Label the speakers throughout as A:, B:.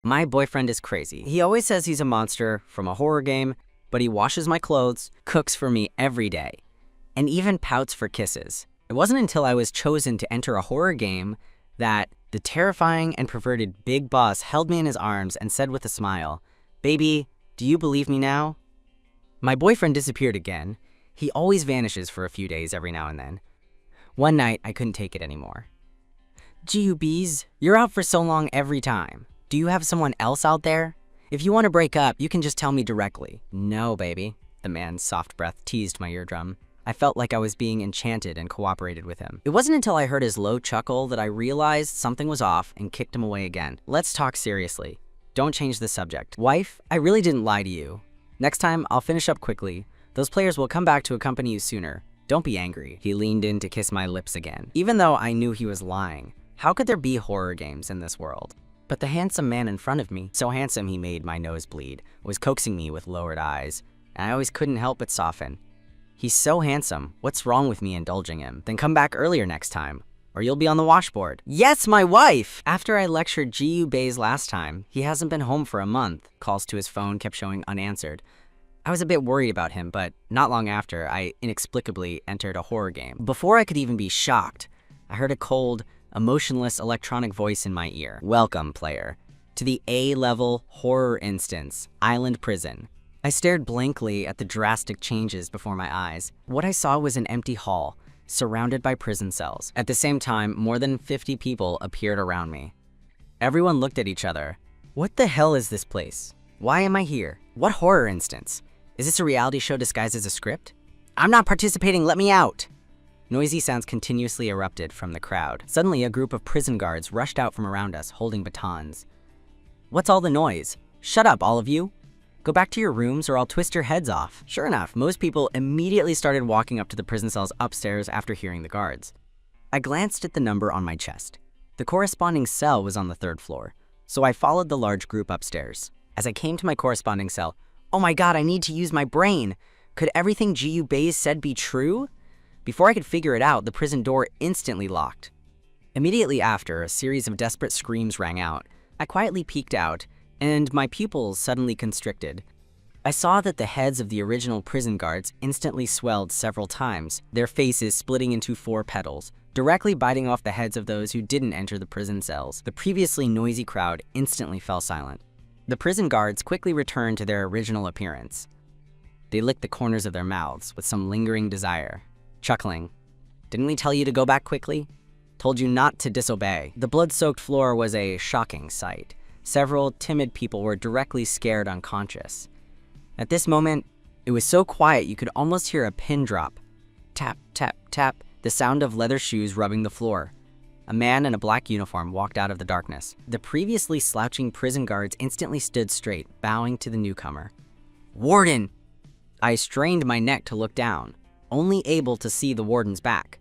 A: My boyfriend is crazy. He always says he's a monster from a horror game, but he washes my clothes, cooks for me every day, and even pouts for kisses. It wasn't until I was chosen to enter a horror game that the terrifying and perverted big boss held me in his arms and said with a smile, "Baby, do you believe me now?" My boyfriend disappeared again. He always vanishes for a few days every now and then. One night, I couldn't take it anymore. "GUBs, you're out for so long every time. Do you have someone else out there? If you want to break up, you can just tell me directly." "No, baby." The man's soft breath teased my eardrum. I felt like I was being enchanted and cooperated with him. It wasn't until I heard his low chuckle that I realized something was off and kicked him away again. "Let's talk seriously. Don't change the subject. Wife, I really didn't lie to you. Next time, I'll finish up quickly. Those players will come back to accompany you sooner. Don't be angry." He leaned in to kiss my lips again. Even though I knew he was lying, how could there be horror games in this world? But the handsome man in front of me, so handsome he made my nose bleed, was coaxing me with lowered eyes, and I always couldn't help but soften. "He's so handsome. What's wrong with me indulging him? Then come back earlier next time, or you'll be on the washboard." "Yes, my wife!" After I lectured GUBs last time, he hasn't been home for a month. Calls to his phone kept showing unanswered. I was a bit worried about him, but not long after, I inexplicably entered a horror game. Before I could even be shocked, I heard a cold, emotionless electronic voice in my ear. "Welcome, player, to the A-level horror instance, Island Prison." I stared blankly at the drastic changes before my eyes. What I saw was an empty hall, surrounded by prison cells. At the same time, more than 50 people appeared around me. Everyone looked at each other. What the hell is this place? Why am I here? What horror instance? Is this a reality show disguised as a script? "I'm not participating, let me out!" Noisy sounds continuously erupted from the crowd. Suddenly, a group of prison guards rushed out from around us, holding batons. "What's all the noise? Shut up, all of you! Go back to your rooms or I'll twist your heads off." Sure enough, most people immediately started walking up to the prison cells upstairs after hearing the guards. I glanced at the number on my chest. The corresponding cell was on the 3rd floor, so I followed the large group upstairs. As I came to my corresponding cell, oh my god, I need to use my brain! Could everything GUBs said be true? Before I could figure it out, the prison door instantly locked. Immediately after, a series of desperate screams rang out. I quietly peeked out, and my pupils suddenly constricted. I saw that the heads of the original prison guards instantly swelled several times, their faces splitting into 4 petals, directly biting off the heads of those who didn't enter the prison cells. The previously noisy crowd instantly fell silent. The prison guards quickly returned to their original appearance. They licked the corners of their mouths with some lingering desire, chuckling. "Didn't we tell you to go back quickly? Told you not to disobey." The blood-soaked floor was a shocking sight. Several timid people were directly scared unconscious. At this moment, it was so quiet you could almost hear a pin drop. Tap, tap, tap, the sound of leather shoes rubbing the floor. A man in a black uniform walked out of the darkness. The previously slouching prison guards instantly stood straight, bowing to the newcomer. "Warden!" I strained my neck to look down, only able to see the warden's back.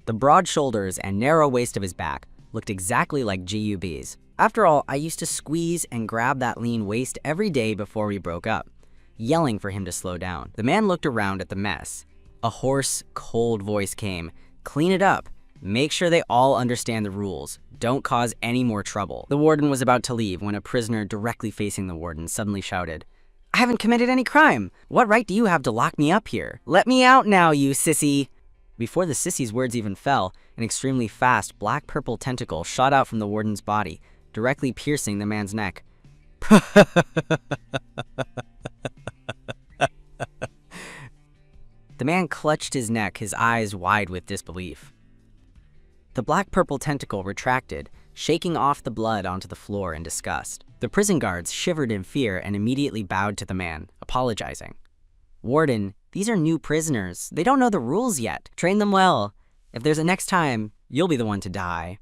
A: The broad shoulders and narrow waist of his back looked exactly like GUB's. After all, I used to squeeze and grab that lean waist every day before we broke up, yelling for him to slow down. The man looked around at the mess. A hoarse, cold voice came. "Clean it up. Make sure they all understand the rules. Don't cause any more trouble." The warden was about to leave when a prisoner directly facing the warden suddenly shouted, "I haven't committed any crime. What right do you have to lock me up here? Let me out now, you sissy." Before the sissy's words even fell, an extremely fast black-purple tentacle shot out from the warden's body, directly piercing the man's neck. The man clutched his neck, his eyes wide with disbelief. The black-purple tentacle retracted, shaking off the blood onto the floor in disgust. The prison guards shivered in fear and immediately bowed to the man, apologizing. "Warden, these are new prisoners. They don't know the rules yet. Train them well. If there's a next time, you'll be the one to die."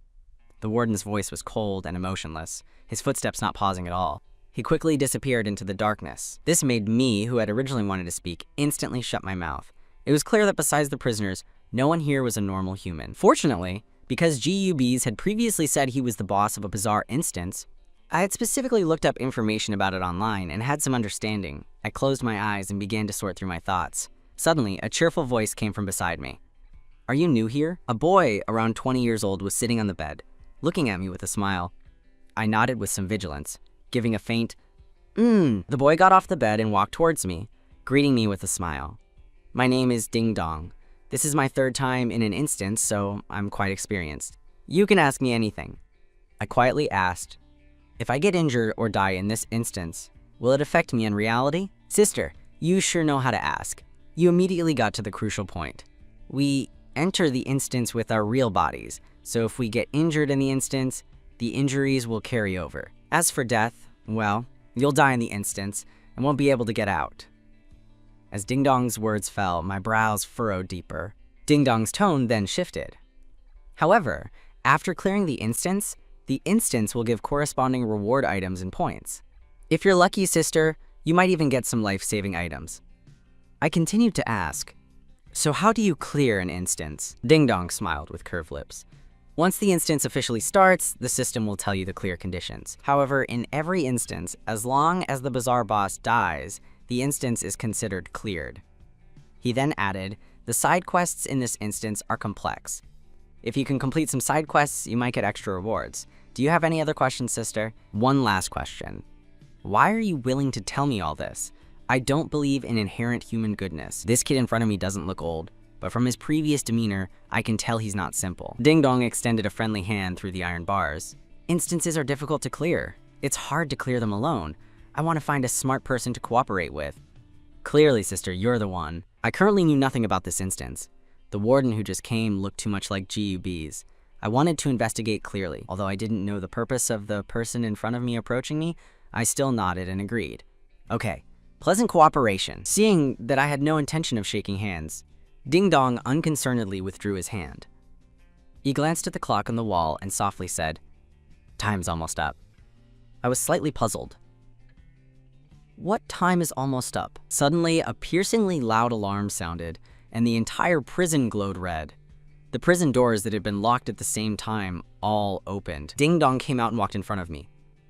A: The warden's voice was cold and emotionless, his footsteps not pausing at all. He quickly disappeared into the darkness. This made me, who had originally wanted to speak, instantly shut my mouth. It was clear that besides the prisoners, no one here was a normal human. Fortunately, because GUBs had previously said he was the boss of a bizarre instance, I had specifically looked up information about it online and had some understanding. I closed my eyes and began to sort through my thoughts. Suddenly, a cheerful voice came from beside me. "Are you new here?" A boy around 20 years old was sitting on the bed, looking at me with a smile. I nodded with some vigilance. giving a faint, The boy got off the bed and walked towards me, greeting me with a smile. My name is Ding Dong. This is my third time in an instance, so I'm quite experienced. You can ask me anything. I quietly asked, if I get injured or die in this instance, will it affect me in reality? Sister, you sure know how to ask. You immediately got to the crucial point. We enter the instance with our real bodies, so if we get injured in the instance, the injuries will carry over. As for death, well, you'll die in the instance and won't be able to get out. As Ding Dong's words fell, my brows furrowed deeper. Ding Dong's tone then shifted. However, after clearing the instance will give corresponding reward items and points. If you're lucky, sister, you might even get some life-saving items. I continued to ask, so how do you clear an instance? Ding Dong smiled with curved lips. Once the instance officially starts, the system will tell you the clear conditions. However, in every instance, as long as the Bazaar boss dies, the instance is considered cleared. He then added, the side quests in this instance are complex. If you can complete some side quests, you might get extra rewards. Do you have any other questions, sister? One last question. Why are you willing to tell me all this? I don't believe in inherent human goodness. This kid in front of me doesn't look old, but from his previous demeanor, I can tell he's not simple. Ding Dong extended a friendly hand through the iron bars. Instances are difficult to clear. It's hard to clear them alone. I want to find a smart person to cooperate with. Clearly, sister, you're the one. I currently knew nothing about this instance. The warden who just came looked too much like GUBs. I wanted to investigate clearly. Although I didn't know the purpose of the person in front of me approaching me, I still nodded and agreed. Okay, pleasant cooperation. Seeing that I had no intention of shaking hands, Ding Dong unconcernedly withdrew his hand. He glanced at the clock on the wall and softly said, "Time's almost up." I was slightly puzzled. What time is almost up? Suddenly, a piercingly loud alarm sounded, and the entire prison glowed red. The prison doors that had been locked at the same time all opened. Ding Dong came out and walked in front of me.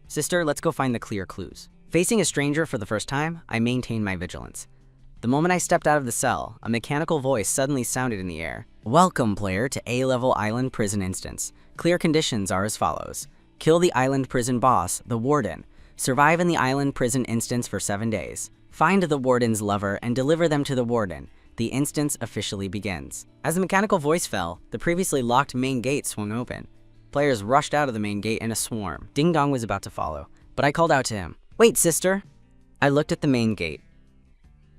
A: Sister, let's go find the clear clues. Facing a stranger for the first time, I maintained my vigilance. The moment I stepped out of the cell, a mechanical voice suddenly sounded in the air. Welcome, player, to A-level island prison instance. Clear conditions are as follows. Kill the island prison boss, the warden. Survive in the island prison instance for 7 days. Find the warden's lover and deliver them to the warden. The instance officially begins. As the mechanical voice fell, the previously locked main gate swung open. Players rushed out of the main gate in a swarm. Ding Dong was about to follow, but I called out to him. Wait, sister. I looked at the main gate.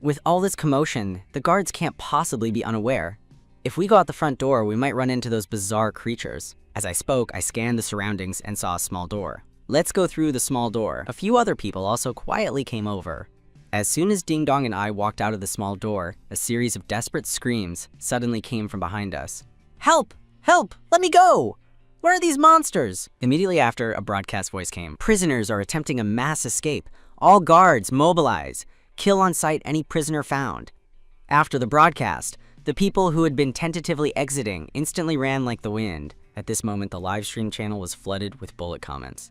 A: With all this commotion, the guards can't possibly be unaware. If we go out the front door, we might run into those bizarre creatures. As I spoke, I scanned the surroundings and saw a small door. Let's go through the small door. A few other people also quietly came over. As soon as Ding Dong and I walked out of the small door, a series of desperate screams suddenly came from behind us. Help! Help! Let me go! Where are these monsters? Immediately after, a broadcast voice came. Prisoners are attempting a mass escape. All guards, mobilize. Kill on sight any prisoner found. After the broadcast, the people who had been tentatively exiting instantly ran like the wind. At this moment, the live stream channel was flooded with bullet comments.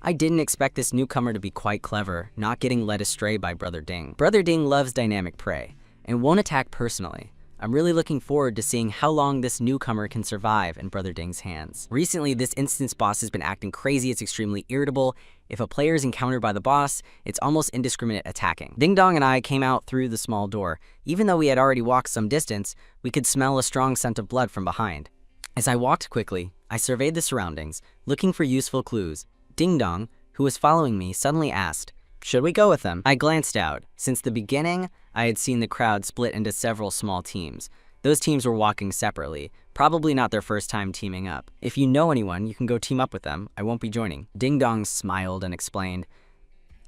A: I didn't expect this newcomer to be quite clever, not getting led astray by Brother Ding. Brother Ding loves dynamic prey and won't attack personally. I'm really looking forward to seeing how long this newcomer can survive in Brother Ding's hands. Recently, this instance boss has been acting crazy. It's extremely irritable. If a player is encountered by the boss, it's almost indiscriminate attacking. Ding Dong and I came out through the small door. Even though we had already walked some distance, we could smell a strong scent of blood from behind. As I walked quickly, I surveyed the surroundings, looking for useful clues. Ding Dong, who was following me, suddenly asked, "Should we go with them?" I glanced out. Since the beginning, I had seen the crowd split into several small teams. Those teams were walking separately, probably not their first time teaming up. If you know anyone, you can go team up with them. I won't be joining. Ding Dong smiled and explained,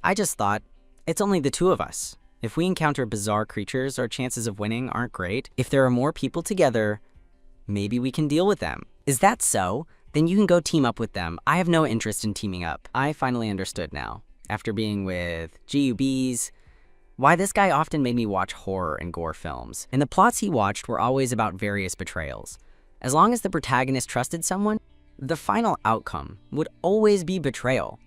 A: I just thought, it's only the two of us. If we encounter bizarre creatures, our chances of winning aren't great. If there are more people together, maybe we can deal with them. Is that so? Then you can go team up with them. I have no interest in teaming up. I finally understood now, after being with GUBs, why this guy often made me watch horror and gore films. And the plots he watched were always about various betrayals. As long as the protagonist trusted someone, the final outcome would always be betrayal.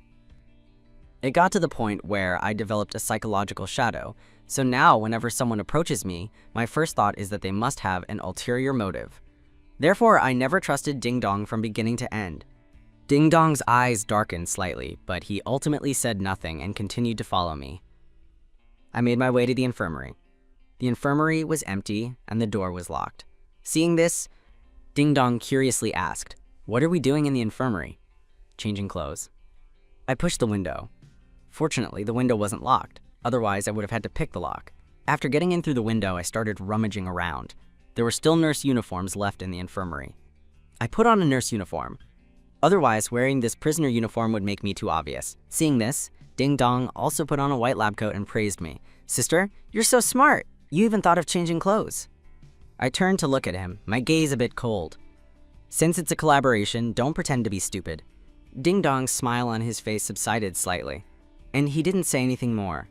A: It got to the point where I developed a psychological shadow, so now whenever someone approaches me, my first thought is that they must have an ulterior motive. Therefore, I never trusted Ding Dong from beginning to end. Ding Dong's eyes darkened slightly, but he ultimately said nothing and continued to follow me. I made my way to the infirmary. The infirmary was empty and the door was locked. Seeing this, Ding Dong curiously asked, "What are we doing in the infirmary?" "Changing clothes." I pushed the window. Fortunately, the window wasn't locked. Otherwise, I would have had to pick the lock. After getting in through the window, I started rummaging around. There were still nurse uniforms left in the infirmary. I put on a nurse uniform. Otherwise, wearing this prisoner uniform would make me too obvious. Seeing this, Ding Dong also put on a white lab coat and praised me. "Sister, you're so smart. You even thought of changing clothes." I turned to look at him, my gaze a bit cold. Since it's a collaboration, don't pretend to be stupid. Ding Dong's smile on his face subsided slightly, and he didn't say anything more.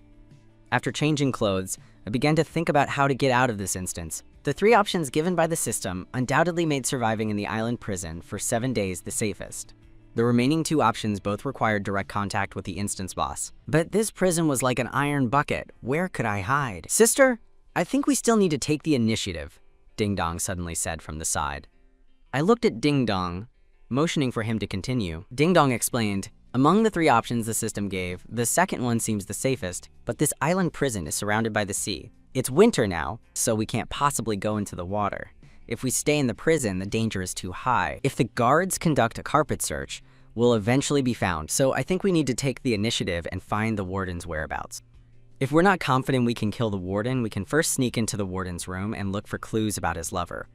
A: After changing clothes, I began to think about how to get out of this instance. The 3 options given by the system undoubtedly made surviving in the island prison for 7 days the safest. The remaining 2 options both required direct contact with the instance boss. But this prison was like an iron bucket. Where could I hide? "Sister, I think we still need to take the initiative," Ding Dong suddenly said from the side. I looked at Ding Dong, motioning for him to continue. Ding Dong explained, "Among the 3 options the system gave, the second one seems the safest, but this island prison is surrounded by the sea. It's winter now, so we can't possibly go into the water. If we stay in the prison, the danger is too high. If the guards conduct a carpet search, we'll eventually be found, so I think we need to take the initiative and find the warden's whereabouts. If we're not confident we can kill the warden, we can first sneak into the warden's room and look for clues about his lover."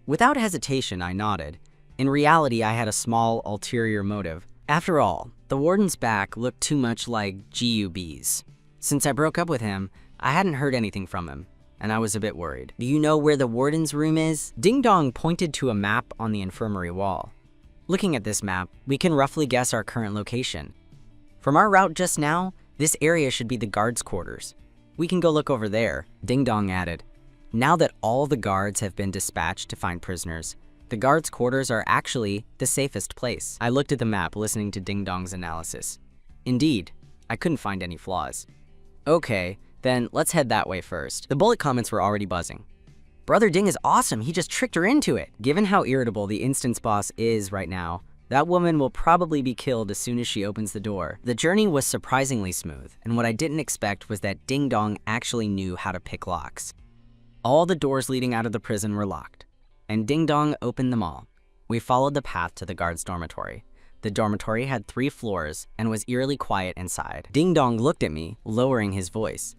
A: Without hesitation, I nodded. In reality, I had a small, ulterior motive. After all, the warden's back looked too much like GUB's. Since I broke up with him, I hadn't heard anything from him, and I was a bit worried. "Do you know where the warden's room is?" Ding Dong pointed to a map on the infirmary wall. Looking at this map, we can roughly guess our current location. From our route just now, this area should be the guards' quarters. "We can go look over there," Ding Dong added. Now that all the guards have been dispatched to find prisoners, the guards' quarters are actually the safest place. I looked at the map, listening to Ding Dong's analysis. Indeed, I couldn't find any flaws. "Okay, then let's head that way first." The bullet comments were already buzzing. "Brother Ding is awesome, he just tricked her into it." Given how irritable the instance boss is right now, that woman will probably be killed as soon as she opens the door. The journey was surprisingly smooth, and what I didn't expect was that Ding Dong actually knew how to pick locks. All the doors leading out of the prison were locked, and Ding Dong opened them all. We followed the path to the guards' dormitory. The dormitory had 3 floors and was eerily quiet inside. Ding Dong looked at me, lowering his voice.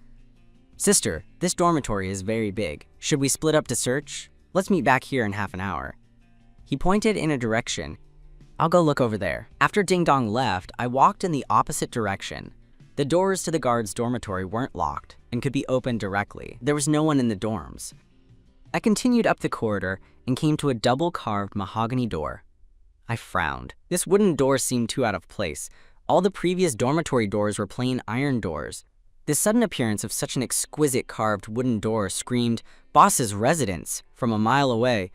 A: "Sister, this dormitory is very big. Should we split up to search? Let's meet back here in half an hour." He pointed in a direction. "I'll go look over there." After Ding Dong left, I walked in the opposite direction. The doors to the guards' dormitory weren't locked and could be opened directly. There was no one in the dorms. I continued up the corridor and came to a double-carved mahogany door. I frowned. This wooden door seemed too out of place. All the previous dormitory doors were plain iron doors. The sudden appearance of such an exquisite carved wooden door screamed, "Boss's residence," from a mile away.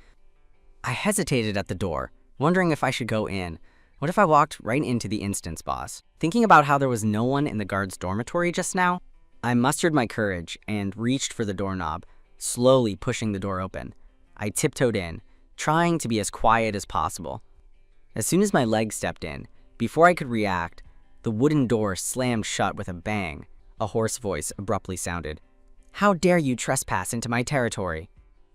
A: I hesitated at the door, wondering if I should go in. What if I walked right into the instance boss? Thinking about how there was no one in the guards' dormitory just now, I mustered my courage and reached for the doorknob, slowly pushing the door open. I tiptoed in, trying to be as quiet as possible. As soon as my leg stepped in, before I could react, the wooden door slammed shut with a bang. A hoarse voice abruptly sounded. "How dare you trespass into my territory?"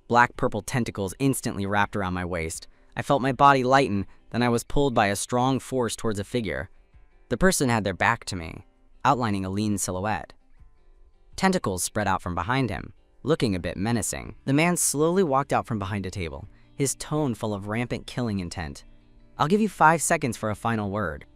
A: Black-purple tentacles instantly wrapped around my waist. I felt my body lighten, then I was pulled by a strong force towards a figure. The person had their back to me, outlining a lean silhouette. Tentacles spread out from behind him, looking a bit menacing. The man slowly walked out from behind a table, his tone full of rampant killing intent. "I'll give you 5 seconds for a final word."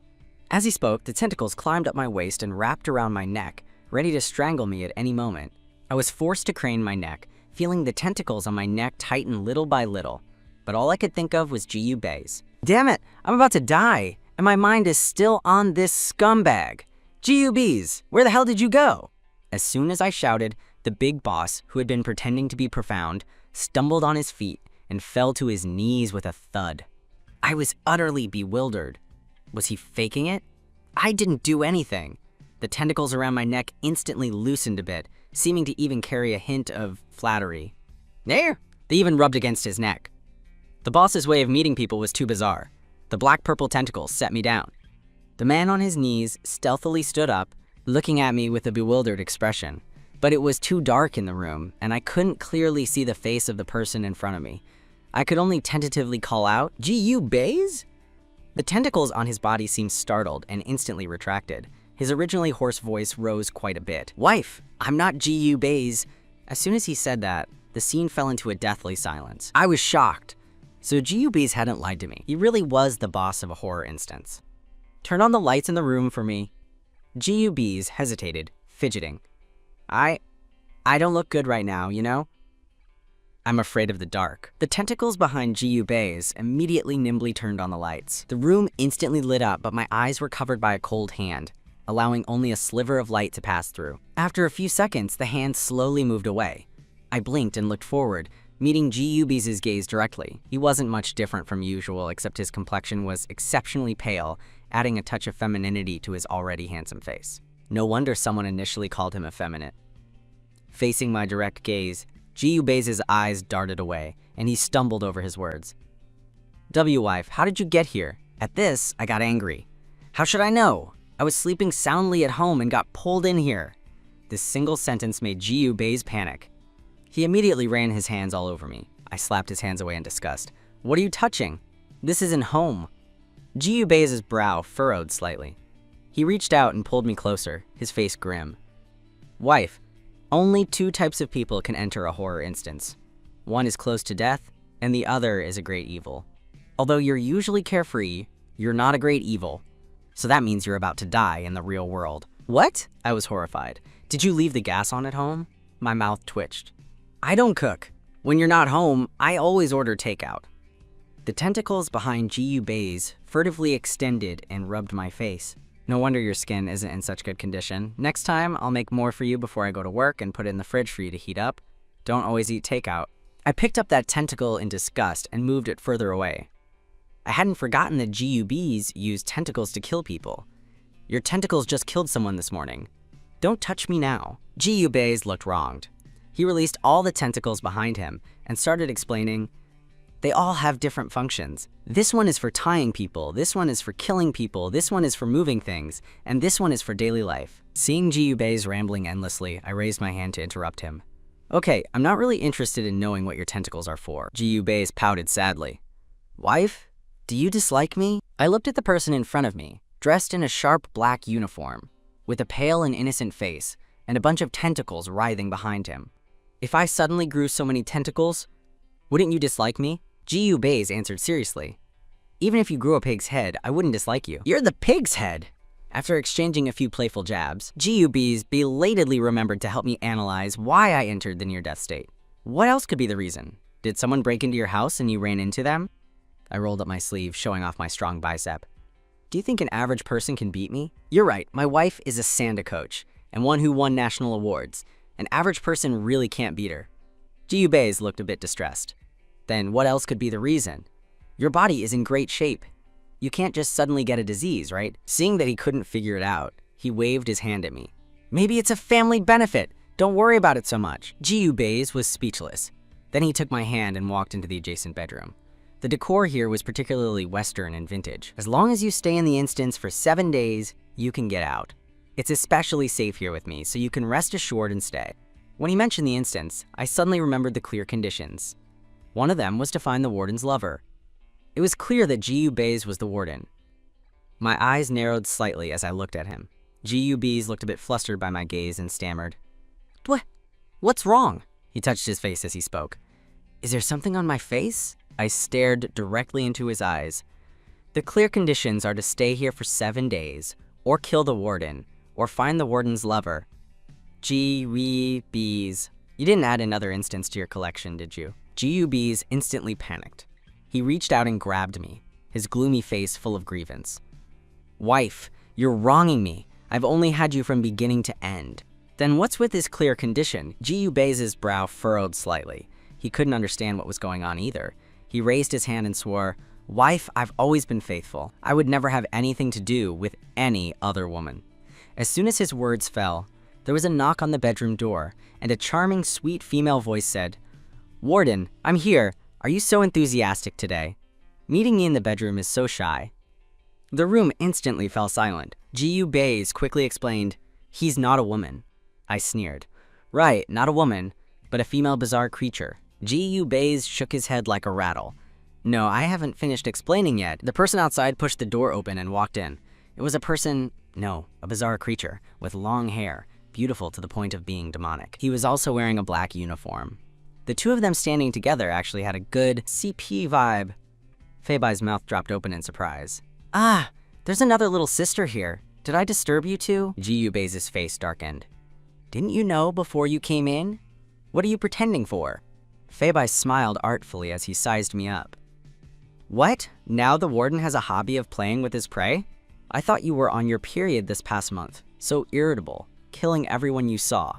A: As he spoke, the tentacles climbed up my waist and wrapped around my neck, ready to strangle me at any moment. I was forced to crane my neck, feeling the tentacles on my neck tighten little by little, but all I could think of was Gu Bei's. "Damn it, I'm about to die, and my mind is still on this scumbag. Gu Bei's, where the hell did you go?" As soon as I shouted, the big boss, who had been pretending to be profound, stumbled on his feet and fell to his knees with a thud. I was utterly bewildered. Was he faking it? I didn't do anything. The tentacles around my neck instantly loosened a bit, seeming to even carry a hint of flattery. There! They even rubbed against his neck. The boss's way of meeting people was too bizarre. The black-purple tentacles set me down. The man on his knees stealthily stood up, looking at me with a bewildered expression. But it was too dark in the room, and I couldn't clearly see the face of the person in front of me. I could only tentatively call out, "G.U. Bays?" The tentacles on his body seemed startled and instantly retracted. His originally hoarse voice rose quite a bit. "Wife, I'm not G.U. Bays." As soon as he said that, the scene fell into a deathly silence. I was shocked. So G.U. Bays hadn't lied to me. He really was the boss of a horror instance. "Turn on the lights in the room for me." G.U. Bays hesitated, fidgeting. I don't look good right now, you know? I'm afraid of the dark." The tentacles behind G.U. Bays immediately nimbly turned on the lights. The room instantly lit up, but my eyes were covered by a cold hand, allowing only a sliver of light to pass through. After a few seconds, the hand slowly moved away. I blinked and looked forward, meeting G.U. Bays' gaze directly. He wasn't much different from usual, except his complexion was exceptionally pale, adding a touch of femininity to his already handsome face. No wonder someone initially called him effeminate. Facing my direct gaze, G.U. Bays' eyes darted away, and he stumbled over his words. "Wife, how did you get here?" At this, I got angry. "How should I know? I was sleeping soundly at home and got pulled in here." This single sentence made G.U. Bays panic. He immediately ran his hands all over me. I slapped his hands away in disgust. "What are you touching? This isn't home." G.U. Bays' brow furrowed slightly. He reached out and pulled me closer, his face grim. "Wife, only two types of people can enter a horror instance. One is close to death, and the other is a great evil. Although you're usually carefree, you're not a great evil. So that means you're about to die in the real world." "What?" I was horrified. "Did you leave the gas on at home?" My mouth twitched. "I don't cook. When you're not home, I always order takeout." The tentacles behind G.U. Bays furtively extended and rubbed my face. "No wonder your skin isn't in such good condition. Next time, I'll make more for you before I go to work and put it in the fridge for you to heat up. Don't always eat takeout." I picked up that tentacle in disgust and moved it further away. I hadn't forgotten that G.U. Bays used tentacles to kill people. "Your tentacles just killed someone this morning. Don't touch me now." G.U. Bays looked wronged. He released all the tentacles behind him and started explaining, "They all have different functions. This one is for tying people, this one is for killing people, this one is for moving things, and this one is for daily life." Seeing G.U. Bays rambling endlessly, I raised my hand to interrupt him. "Okay, I'm not really interested in knowing what your tentacles are for." G.U. Bays pouted sadly. "Wife, do you dislike me?" I looked at the person in front of me, dressed in a sharp black uniform, with a pale and innocent face, and a bunch of tentacles writhing behind him. "If I suddenly grew so many tentacles, wouldn't you dislike me?" G.U. Bays answered seriously. "Even if you grew a pig's head, I wouldn't dislike you." "You're the pig's head!" After exchanging a few playful jabs, G.U. Bays belatedly remembered to help me analyze why I entered the near-death state. What else could be the reason? Did someone break into your house and you ran into them? I rolled up my sleeve, showing off my strong bicep. "Do you think an average person can beat me?" "You're right, my wife is a Sanda coach, and one who won national awards. An average person really can't beat her." G.U. Bays looked a bit distressed. "Then what else could be the reason? Your body is in great shape. You can't just suddenly get a disease, right?" Seeing that he couldn't figure it out, he waved his hand at me. "Maybe it's a family benefit. Don't worry about it so much." G.U. Bays was speechless. Then he took my hand and walked into the adjacent bedroom. The decor here was particularly Western and vintage. "As long as you stay in the instance for 7 days, you can get out. It's especially safe here with me, so you can rest assured and stay." When he mentioned the instance, I suddenly remembered the clear conditions. One of them was to find the warden's lover. It was clear that G.U. Bays was the warden. My eyes narrowed slightly as I looked at him. G.U. Bays looked a bit flustered by my gaze and stammered. What's wrong?" He touched his face as he spoke. "Is there something on my face?" I stared directly into his eyes. "The clear conditions are to stay here for 7 days, or kill the warden, or find the warden's lover." G.U. Bays. You didn't add another instance to your collection, did you? G.U. Bays instantly panicked. He reached out and grabbed me, his gloomy face full of grievance. "Wife, you're wronging me. I've only had you from beginning to end." "Then what's with this clear condition?" G.U. Bays' brow furrowed slightly. He couldn't understand what was going on either. He raised his hand and swore, "Wife, I've always been faithful. I would never have anything to do with any other woman." As soon as his words fell, there was a knock on the bedroom door, and a charming, sweet female voice said, "Warden, I'm here. Are you so enthusiastic today?" Meeting me in the bedroom is so shy." The room instantly fell silent. Ji-yu Baze quickly explained, "He's not a woman." I sneered. "Right, not a woman, but a female bizarre creature." Ji-yu Baze shook his head like a rattle. "No, I haven't finished explaining yet." The person outside pushed the door open and walked in. It was a bizarre creature with long hair, beautiful to the point of being demonic. He was also wearing a black uniform. The two of them standing together actually had a good CP vibe. Feibai's mouth dropped open in surprise. "Ah, there's another little sister here. Did I disturb you two?" Ji-yu Baze's face darkened. "Didn't you know before you came in? What are you pretending for?" Feibai smiled artfully as he sized me up. "What? Now the warden has a hobby of playing with his prey? I thought you were on your period this past month. So irritable, killing everyone you saw."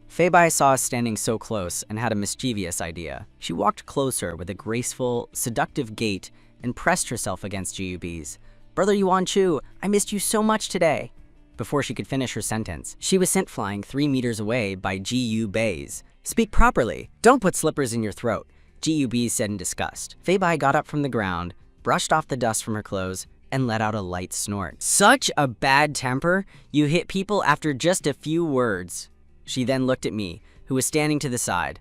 A: Feibai saw us standing so close and had a mischievous idea. She walked closer with a graceful, seductive gait and pressed herself against Ji-yu Baze. "Brother Yuan-chu, I missed you so much today." Before she could finish her sentence, she was sent flying 3 meters away by Ji-yu Baze. "Speak properly. Don't put slippers in your throat," Ji-yu Baze said in disgust. Feibai got up from the ground, brushed off the dust from her clothes, and let out a light snort. "Such a bad temper. You hit people after just a few words." She then looked at me, who was standing to the side.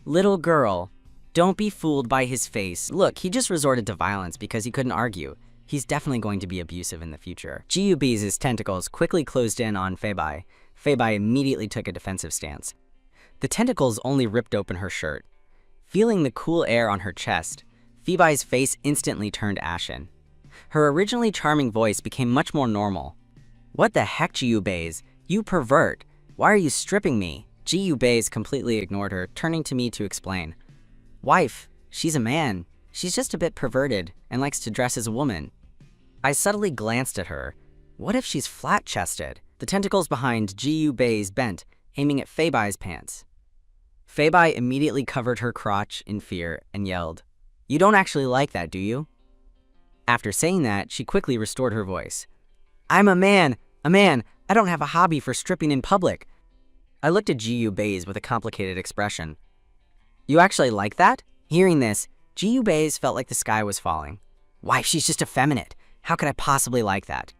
A: "Little girl, don't be fooled by his face. Look, he just resorted to violence because he couldn't argue. He's definitely going to be abusive in the future." Ji-yu Baze's tentacles quickly closed in on Feibai. Feibai immediately took a defensive stance. The tentacles only ripped open her shirt. Feeling the cool air on her chest, Feibai's face instantly turned ashen. Her originally charming voice became much more normal. "What the heck, Ji-yu Baze? You pervert. Why are you stripping me?" Ji-yu Baze completely ignored her, turning to me to explain. "Wife, she's a man. She's just a bit perverted and likes to dress as a woman." I subtly glanced at her. What if she's flat-chested? The tentacles behind Ji-yu Baze bent, aiming at Feibai's pants. Feibai immediately covered her crotch in fear and yelled, "You don't actually like that, do you?" After saying that, she quickly restored her voice. "I'm a man. I don't have a hobby for stripping in public." I looked at Ji-yu Baze with a complicated expression. "You actually like that?" Hearing this, Ji-yu Baze felt like the sky was falling. "Wife, she's just effeminate. How could I possibly like that?"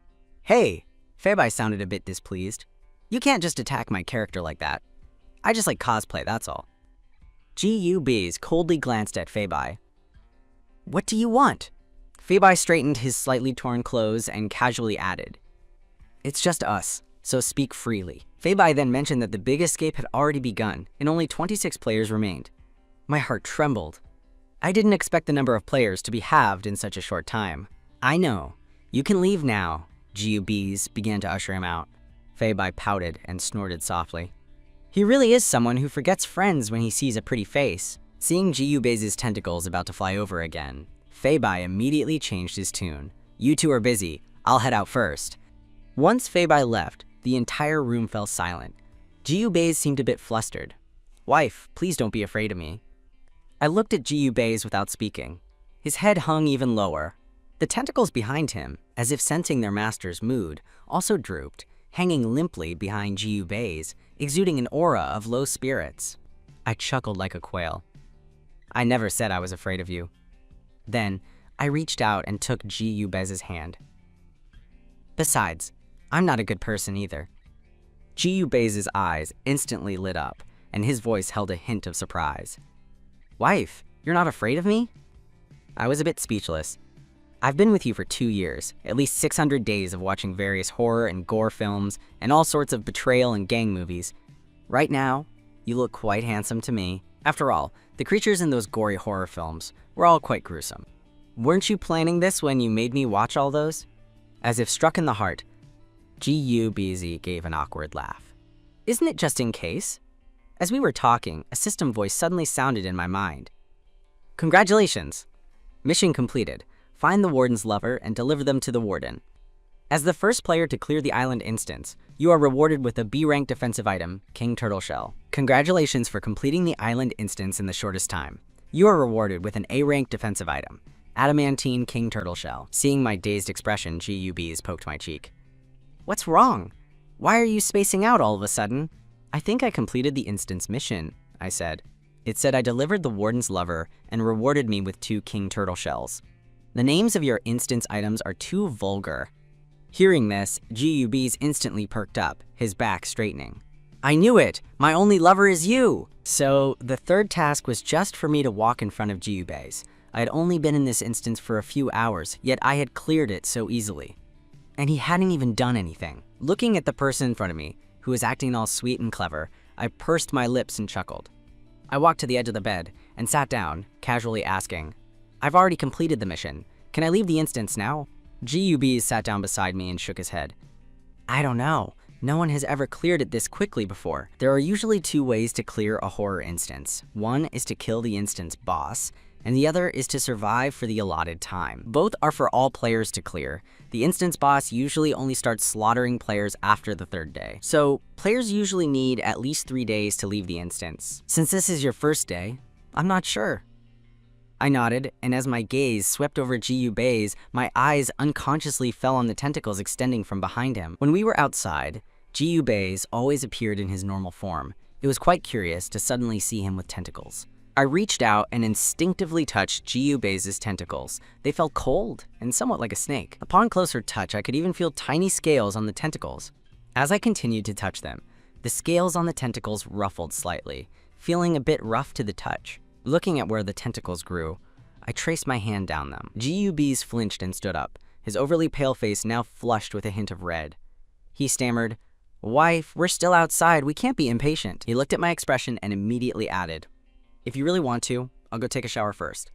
A: "Hey," Feibai sounded a bit displeased. "You can't just attack my character like that. I just like cosplay, that's all." Ji-yu Baze coldly glanced at Feibai. "What do you want?" Feibai straightened his slightly torn clothes and casually added, "It's just us, so speak freely." Feibai then mentioned that the big escape had already begun and only 26 players remained. My heart trembled. I didn't expect the number of players to be halved in such a short time. "I know. You can leave now." Ji-yu Baze began to usher him out. Feibai pouted and snorted softly. He really is someone who forgets friends when he sees a pretty face. Seeing Ji-yu Baze's tentacles about to fly over again, Feibai immediately changed his tune. "You two are busy. I'll head out first." Once Feibai left, the entire room fell silent. Ji-yu Baze seemed a bit flustered. "Wife, please don't be afraid of me." I looked at Ji-yu Baze without speaking. His head hung even lower. The tentacles behind him, as if sensing their master's mood, also drooped, hanging limply behind Ji-yu Baze, exuding an aura of low spirits. I chuckled like a quail. "I never said I was afraid of you." Then, I reached out and took Ji-yu Baze's hand. "Besides, I'm not a good person either." Ji-yu Baze's eyes instantly lit up, and his voice held a hint of surprise. "Wife, you're not afraid of me?" I was a bit speechless. I've been with you for 2 years, at least 600 days of watching various horror and gore films and all sorts of betrayal and gang movies. Right now, you look quite handsome to me. After all, the creatures in those gory horror films were all quite gruesome. Weren't you planning this when you made me watch all those? As if struck in the heart, Ji-yu Baze gave an awkward laugh. Isn't it just in case? As we were talking, a system voice suddenly sounded in my mind. Congratulations! Mission completed. Find the warden's lover and deliver them to the warden. As the first player to clear the island instance, you are rewarded with a B-rank defensive item, King Turtle Shell. Congratulations for completing the island instance in the shortest time. You are rewarded with an A-rank defensive item, Adamantine King Turtle Shell. Seeing my dazed expression, Ji-yu Baze poked my cheek. What's wrong? Why are you spacing out all of a sudden? I think I completed the instance mission, I said. It said I delivered the warden's lover and rewarded me with 2 king turtle shells. The names of your instance items are too vulgar. Hearing this, GUBs instantly perked up, his back straightening. I knew it! My only lover is you! So, the third task was just for me to walk in front of GUBs. I had only been in this instance for a few hours, yet I had cleared it so easily. And he hadn't even done anything. Looking at the person in front of me, who was acting all sweet and clever, I pursed my lips and chuckled. I walked to the edge of the bed and sat down, casually asking, I've already completed the mission. Can I leave the instance now? GUBs sat down beside me and shook his head. I don't know. No one has ever cleared it this quickly before. There are usually 2 ways to clear a horror instance. One is to kill the instance boss, and the other is to survive for the allotted time. Both are for all players to clear. The instance boss usually only starts slaughtering players after the 3rd day. So, players usually need at least 3 days to leave the instance. Since this is your first day, I'm not sure. I nodded, and as my gaze swept over GUBs, my eyes unconsciously fell on the tentacles extending from behind him. When we were outside, GUBs always appeared in his normal form. It was quite curious to suddenly see him with tentacles. I reached out and instinctively touched GUBs' tentacles. They felt cold and somewhat like a snake. Upon closer touch, I could even feel tiny scales on the tentacles. As I continued to touch them, the scales on the tentacles ruffled slightly, feeling a bit rough to the touch. Looking at where the tentacles grew, I traced my hand down them. GUBs flinched and stood up, his overly pale face now flushed with a hint of red. He stammered, Wife, we're still outside, we can't be impatient. He looked at my expression and immediately added, If you really want to, I'll go take a shower first.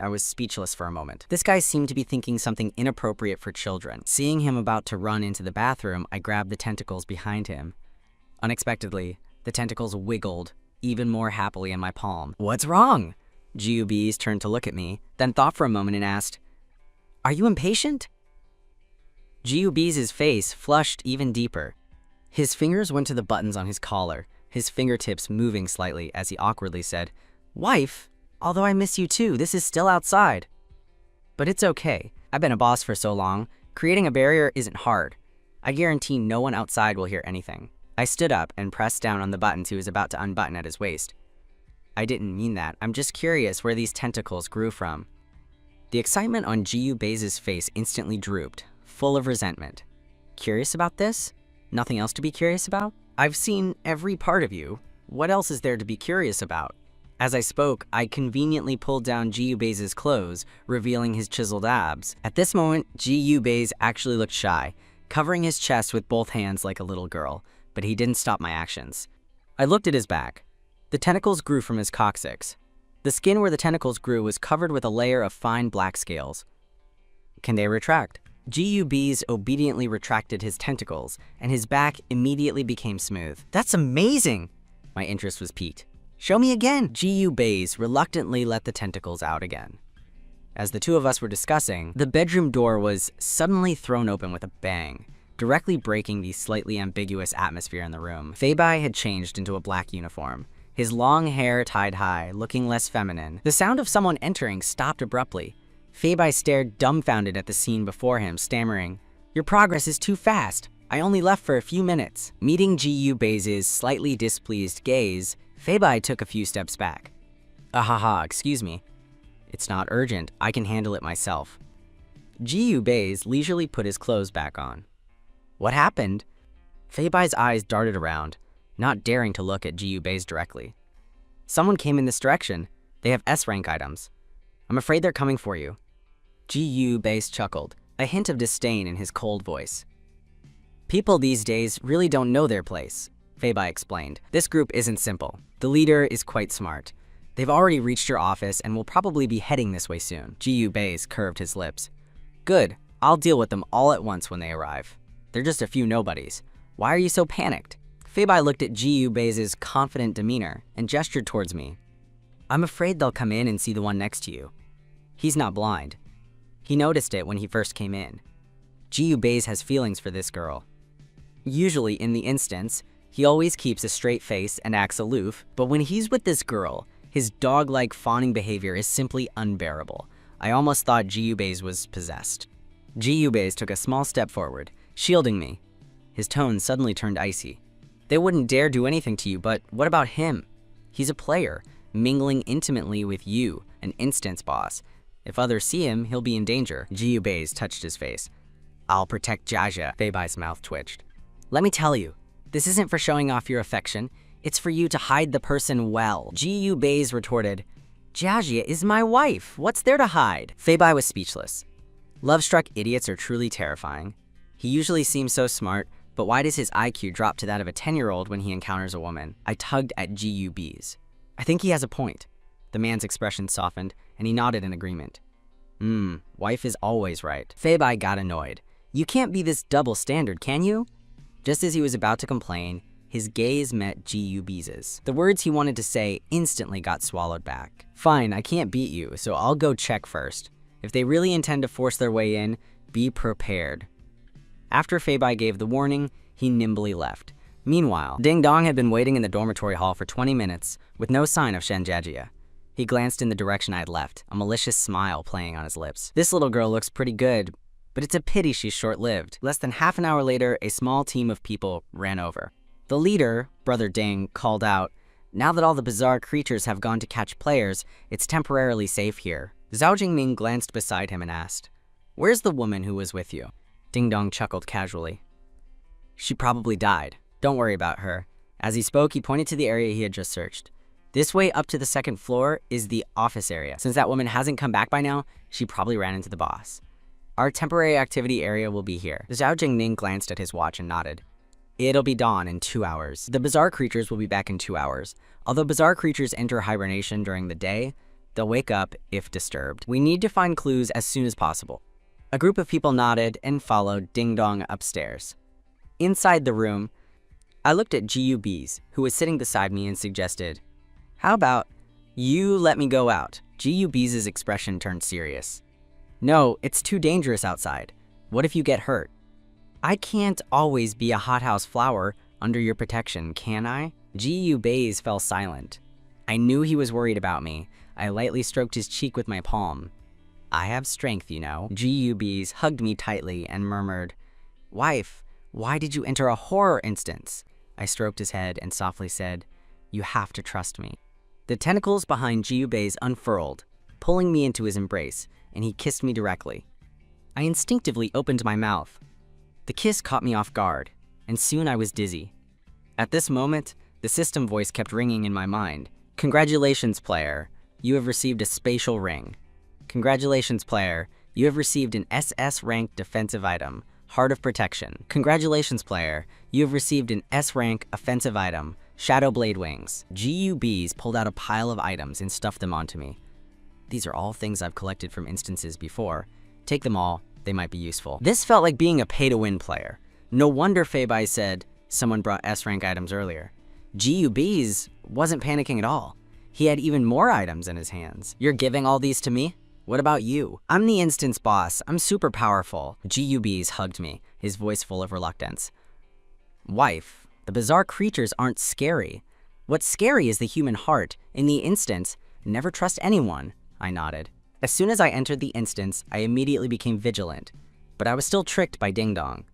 A: I was speechless for a moment. This guy seemed to be thinking something inappropriate for children. Seeing him about to run into the bathroom, I grabbed the tentacles behind him. Unexpectedly, the tentacles wiggled even more happily in my palm. What's wrong? GUBs turned to look at me, then thought for a moment and asked, Are you impatient? GUBs' face flushed even deeper. His fingers went to the buttons on his collar, his fingertips moving slightly as he awkwardly said, Wife, although I miss you too, this is still outside. But it's okay. I've been a boss for so long. Creating a barrier isn't hard. I guarantee no one outside will hear anything. I stood up and pressed down on the buttons he was about to unbutton at his waist. I didn't mean that. I'm just curious where these tentacles grew from. The excitement on GUBs' face instantly drooped, full of resentment. Curious about this? Nothing else to be curious about? I've seen every part of you. What else is there to be curious about? As I spoke, I conveniently pulled down GUBs' clothes, revealing his chiseled abs. At this moment, GUBs actually looked shy, covering his chest with both hands like a little girl. But he didn't stop my actions. I looked at his back. The tentacles grew from his coccyx. The skin where the tentacles grew was covered with a layer of fine black scales. Can they retract? GUBs obediently retracted his tentacles, and his back immediately became smooth. That's amazing! My interest was piqued. Show me again! GUBs reluctantly let the tentacles out again. As the 2 of us were discussing, the bedroom door was suddenly thrown open with a bang, directly breaking the slightly ambiguous atmosphere in the room. Fabai had changed into a black uniform, his long hair tied high, looking less feminine. The sound of someone entering stopped abruptly. Fabai stared dumbfounded at the scene before him, stammering, Your progress is too fast. I only left for a few minutes. Meeting GUBs' slightly displeased gaze, Fabai took a few steps back. Ahaha, excuse me. It's not urgent. I can handle it myself. GUBs leisurely put his clothes back on. What happened? Fabai's eyes darted around, not daring to look at GUBs directly. Someone came in this direction. They have S-rank items. I'm afraid they're coming for you. GUBs chuckled, a hint of disdain in his cold voice. People these days really don't know their place, Fabai explained. This group isn't simple. The leader is quite smart. They've already reached your office and will probably be heading this way soon. GUBs curved his lips. Good, I'll deal with them all at once when they arrive. They're just a few nobodies. Why are you so panicked? Fabai looked at GUBs' confident demeanor and gestured towards me. I'm afraid they'll come in and see the one next to you. He's not blind. He noticed it when he first came in. GUBs has feelings for this girl. Usually in the instance, he always keeps a straight face and acts aloof, but when he's with this girl, his dog-like fawning behavior is simply unbearable. I almost thought GUBs was possessed. GUBs took a small step forward, shielding me. His tone suddenly turned icy. They wouldn't dare do anything to you, but what about him? He's a player. mingling intimately with you, an instance boss. If others see him, he'll be in danger. Ji Yubei's touched his face. I'll protect Jiajia. Fei Bai's mouth twitched. Let me tell you, this isn't for showing off your affection. It's for you to hide the person well. Ji Yubei's retorted, Jiajia is my wife. What's there to hide? Fei Bai was speechless. Love-struck idiots are truly terrifying. He usually seems so smart, but why does his IQ drop to that of a 10-year-old when he encounters a woman? I tugged at Ji Yubei's. I think he has a point. The man's expression softened, and he nodded in agreement. Wife is always right. Fei Bai got annoyed. You can't be this double standard, can you? Just as he was about to complain, his gaze met Ji Yubei's. The words he wanted to say instantly got swallowed back. Fine, I can't beat you, so I'll go check first. If they really intend to force their way in, be prepared. After Fei Bai gave the warning, he nimbly left. Meanwhile, Ding Dong had been waiting in the dormitory hall for 20 minutes, with no sign of Shen Jiajia. He glanced in the direction I had left, a malicious smile playing on his lips. This little girl looks pretty good, but it's a pity she's short-lived. Less than half an hour later, a small team of people ran over. The leader, Brother Ding, called out, now that all the bizarre creatures have gone to catch players, it's temporarily safe here. Zhao Jingming glanced beside him and asked, where's the woman who was with you? Ding Dong chuckled casually. She probably died. Don't worry about her. As he spoke, he pointed to the area he had just searched. This way up to the second floor is the office area. Since that woman hasn't come back by now, she probably ran into the boss. Our temporary activity area will be here. Zhao Jingning glanced at his watch and nodded. It'll be dawn in 2 hours. The bizarre creatures will be back in 2 hours. Although bizarre creatures enter hibernation during the day, they'll wake up if disturbed. We need to find clues as soon as possible. A group of people nodded and followed Ding Dong upstairs. Inside the room, I looked at Ji Yubei's, who was sitting beside me, and suggested, how about you let me go out? Ji Yubei's expression turned serious. No, it's too dangerous outside. What if you get hurt? I can't always be a hothouse flower under your protection, can I? Ji Yubei's fell silent. I knew he was worried about me. I lightly stroked his cheek with my palm. I have strength, you know. Ji Yubei's hugged me tightly and murmured, wife, why did you enter a horror instance? I stroked his head and softly said, you have to trust me. The tentacles behind Ji Yubei's unfurled, pulling me into his embrace, and he kissed me directly. I instinctively opened my mouth. The kiss caught me off guard, and soon I was dizzy. At this moment, the system voice kept ringing in my mind. Congratulations, player. You have received a spatial ring. Congratulations, player. You have received an SS-rank defensive item, Heart of Protection. Congratulations, player. You have received an S-rank offensive item, Shadow Blade Wings. Ji Yubei's pulled out a pile of items and stuffed them onto me. These are all things I've collected from instances before. Take them all, they might be useful. This felt like being a pay-to-win player. No wonder Fei Bai said someone brought S-rank items earlier. Ji Yubei's wasn't panicking at all. He had even more items in his hands. You're giving all these to me? What about you? I'm the instance boss. I'm super powerful. Ji Yubei's hugged me, his voice full of reluctance. Wife, the bizarre creatures aren't scary. What's scary is the human heart. In the instance, never trust anyone. I nodded. As soon as I entered the instance, I immediately became vigilant, but I was still tricked by Ding Dong.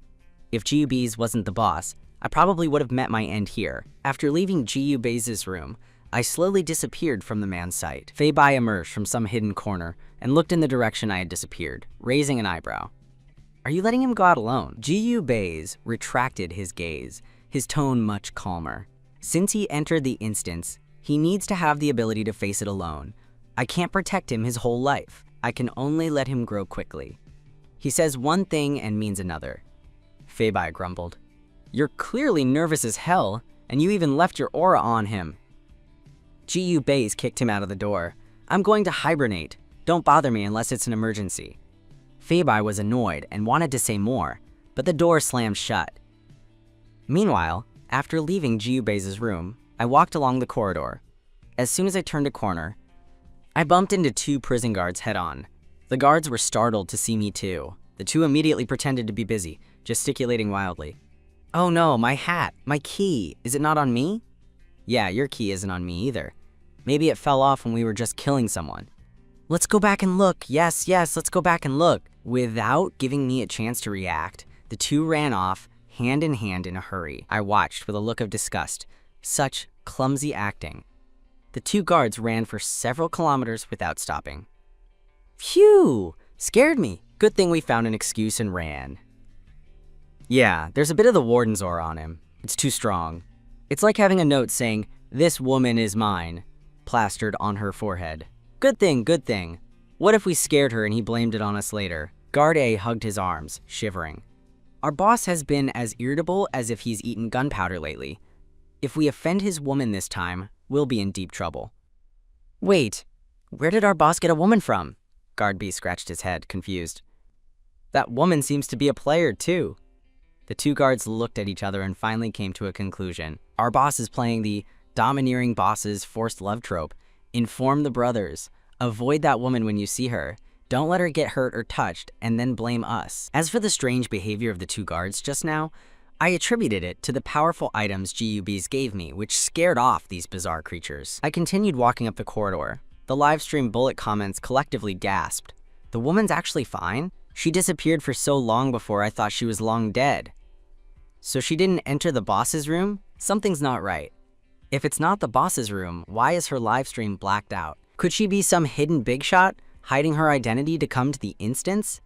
A: If Ji Yubei's wasn't the boss, I probably would have met my end here. After leaving Ji Yubei's room, I slowly disappeared from the man's sight. Fei Bai emerged from some hidden corner and looked in the direction I had disappeared, raising an eyebrow. Are you letting him go out alone? Ji Yubei's retracted his gaze, his tone much calmer. Since he entered the instance, he needs to have the ability to face it alone. I can't protect him his whole life. I can only let him grow quickly. He says one thing and means another. Fei Bai grumbled. You're clearly nervous as hell, and you even left your aura on him. Ji Yubei's kicked him out of the door. I'm going to hibernate. Don't bother me unless it's an emergency. Fei Bai was annoyed and wanted to say more, but the door slammed shut. Meanwhile, after leaving Ji Yubei's room, I walked along the corridor. As soon as I turned a corner, I bumped into 2 prison guards head-on. The guards were startled to see me too. The 2 immediately pretended to be busy, gesticulating wildly. Oh no, my hat, my key, is it not on me? Yeah, your key isn't on me either. Maybe it fell off when we were just killing someone. Let's go back and look. Yes, let's go back and look. Without giving me a chance to react, the 2 ran off, hand in hand in a hurry. I watched with a look of disgust. Such clumsy acting. The two guards ran for several kilometers without stopping. Phew! Scared me. Good thing we found an excuse and ran. Yeah, there's a bit of the warden's aura on him. It's too strong. It's like having a note saying, "This woman is mine," plastered on her forehead. Good thing, good thing. What if we scared her and he blamed it on us later? Guard A hugged his arms, shivering. Our boss has been as irritable as if he's eaten gunpowder lately. If we offend his woman this time, we'll be in deep trouble. Wait, where did our boss get a woman from? Guard B scratched his head, confused. That woman seems to be a player, too. The two guards looked at each other and finally came to a conclusion. Our boss is playing the domineering boss's forced love trope. Inform the brothers. Avoid that woman when you see her. Don't let her get hurt or touched, and then blame us. As for the strange behavior of the two guards just now, I attributed it to the powerful items GUBs gave me, which scared off these bizarre creatures. I continued walking up the corridor. The livestream bullet comments collectively gasped. The woman's actually fine? She disappeared for so long before I thought she was long dead. So she didn't enter the boss's room? Something's not right. If it's not the boss's room, why is her livestream blacked out? Could she be some hidden big shot, hiding her identity to come to the instance?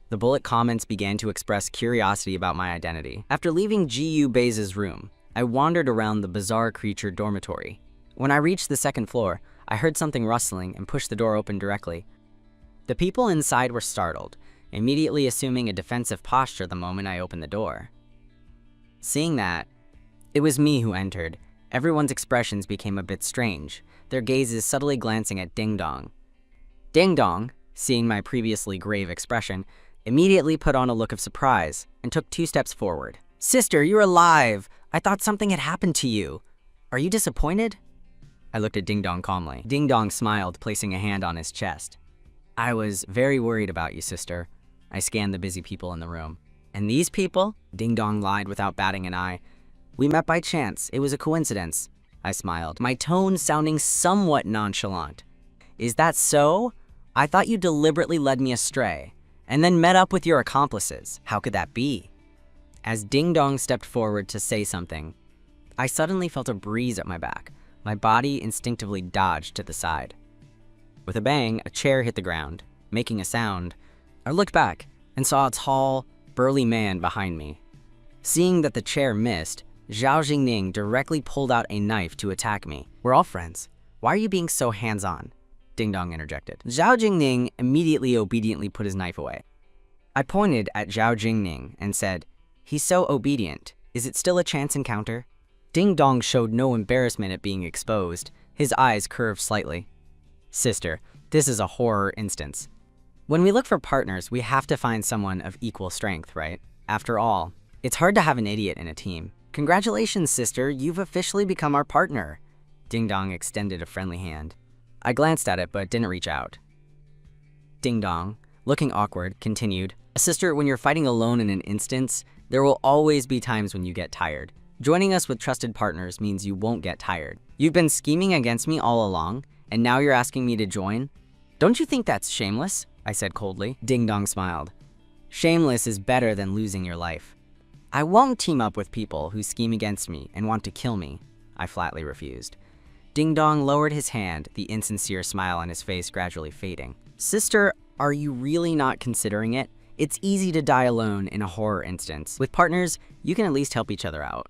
A: The bullet comments began to express curiosity about my identity. After leaving GU Baze's room, I wandered around the bizarre creature dormitory. When I reached the second floor, I heard something rustling and pushed the door open directly. The people inside were startled, immediately assuming a defensive posture the moment I opened the door. Seeing that, it was me who entered. Everyone's expressions became a bit strange, their gazes subtly glancing at Ding Dong. Ding Dong, seeing my previously grave expression, immediately put on a look of surprise and took 2 steps forward. Sister, you're alive! I thought something had happened to you. Are you disappointed? I looked at Ding Dong calmly. Ding Dong smiled, placing a hand on his chest. I was very worried about you, sister. I scanned the busy people in the room. And these people? Ding Dong lied without batting an eye. We met by chance. It was a coincidence. I smiled, my tone sounding somewhat nonchalant. Is that so? I thought you deliberately led me astray, and then met up with your accomplices. How could that be? As Ding Dong stepped forward to say something, I suddenly felt a breeze at my back. My body instinctively dodged to the side. With a bang, a chair hit the ground, making a sound. I looked back and saw a tall, burly man behind me. Seeing that the chair missed, Zhao Jingning directly pulled out a knife to attack me. We're all friends. Why are you being so hands-on? Ding Dong interjected. Zhao Jingning immediately obediently put his knife away. I pointed at Zhao Jingning and said, "He's so obedient. Is it still a chance encounter?" Ding Dong showed no embarrassment at being exposed. His eyes curved slightly. Sister, this is a horror instance. When we look for partners, we have to find someone of equal strength, right? After all, it's hard to have an idiot in a team. Congratulations, sister, you've officially become our partner. Ding Dong extended a friendly hand. I glanced at it but didn't reach out. Ding Dong, looking awkward, continued, Sister, when you're fighting alone in an instance, there will always be times when you get tired. Joining us with trusted partners means you won't get tired. You've been scheming against me all along, and now you're asking me to join? Don't you think that's shameless? I said coldly. Ding Dong smiled. Shameless is better than losing your life. I won't team up with people who scheme against me and want to kill me. I flatly refused. Ding Dong lowered his hand, the insincere smile on his face gradually fading. Sister, are you really not considering it? It's easy to die alone in a horror instance. With partners, you can at least help each other out.